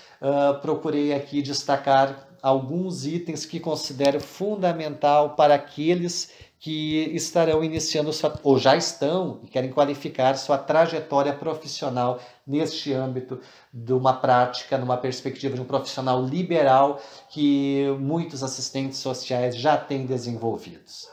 Procurei aqui destacar alguns itens que considero fundamental para aqueles que estarão iniciando ou já estão e querem qualificar sua trajetória profissional neste âmbito de uma prática, numa perspectiva de um profissional liberal que muitos assistentes sociais já têm desenvolvidos.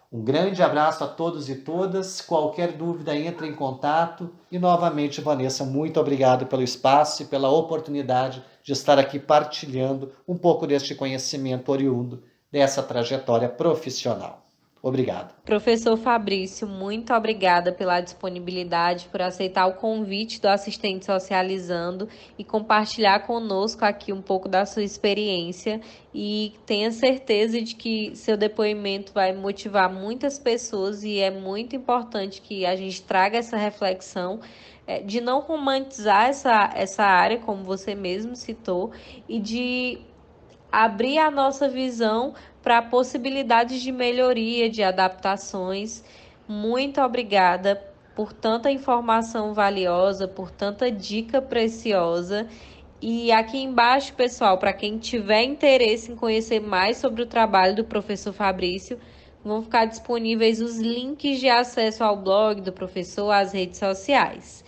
Um grande abraço a todos e todas. Qualquer dúvida, entre em contato. E novamente, Vanessa, muito obrigado pelo espaço e pela oportunidade de estar aqui partilhando um pouco deste conhecimento oriundo dessa trajetória profissional. Obrigado. Professor Fabrício, muito obrigada pela disponibilidade, por aceitar o convite do Assistente Socializando e compartilhar conosco aqui um pouco da sua experiência. E tenha certeza de que seu depoimento vai motivar muitas pessoas e é muito importante que a gente traga essa reflexão de não romantizar essa área, como você mesmo citou, e de abrir a nossa visão para possibilidades de melhoria, de adaptações. Muito obrigada por tanta informação valiosa, por tanta dica preciosa. E aqui embaixo, pessoal, para quem tiver interesse em conhecer mais sobre o trabalho do professor Fabrício, vão ficar disponíveis os links de acesso ao blog do professor, às redes sociais.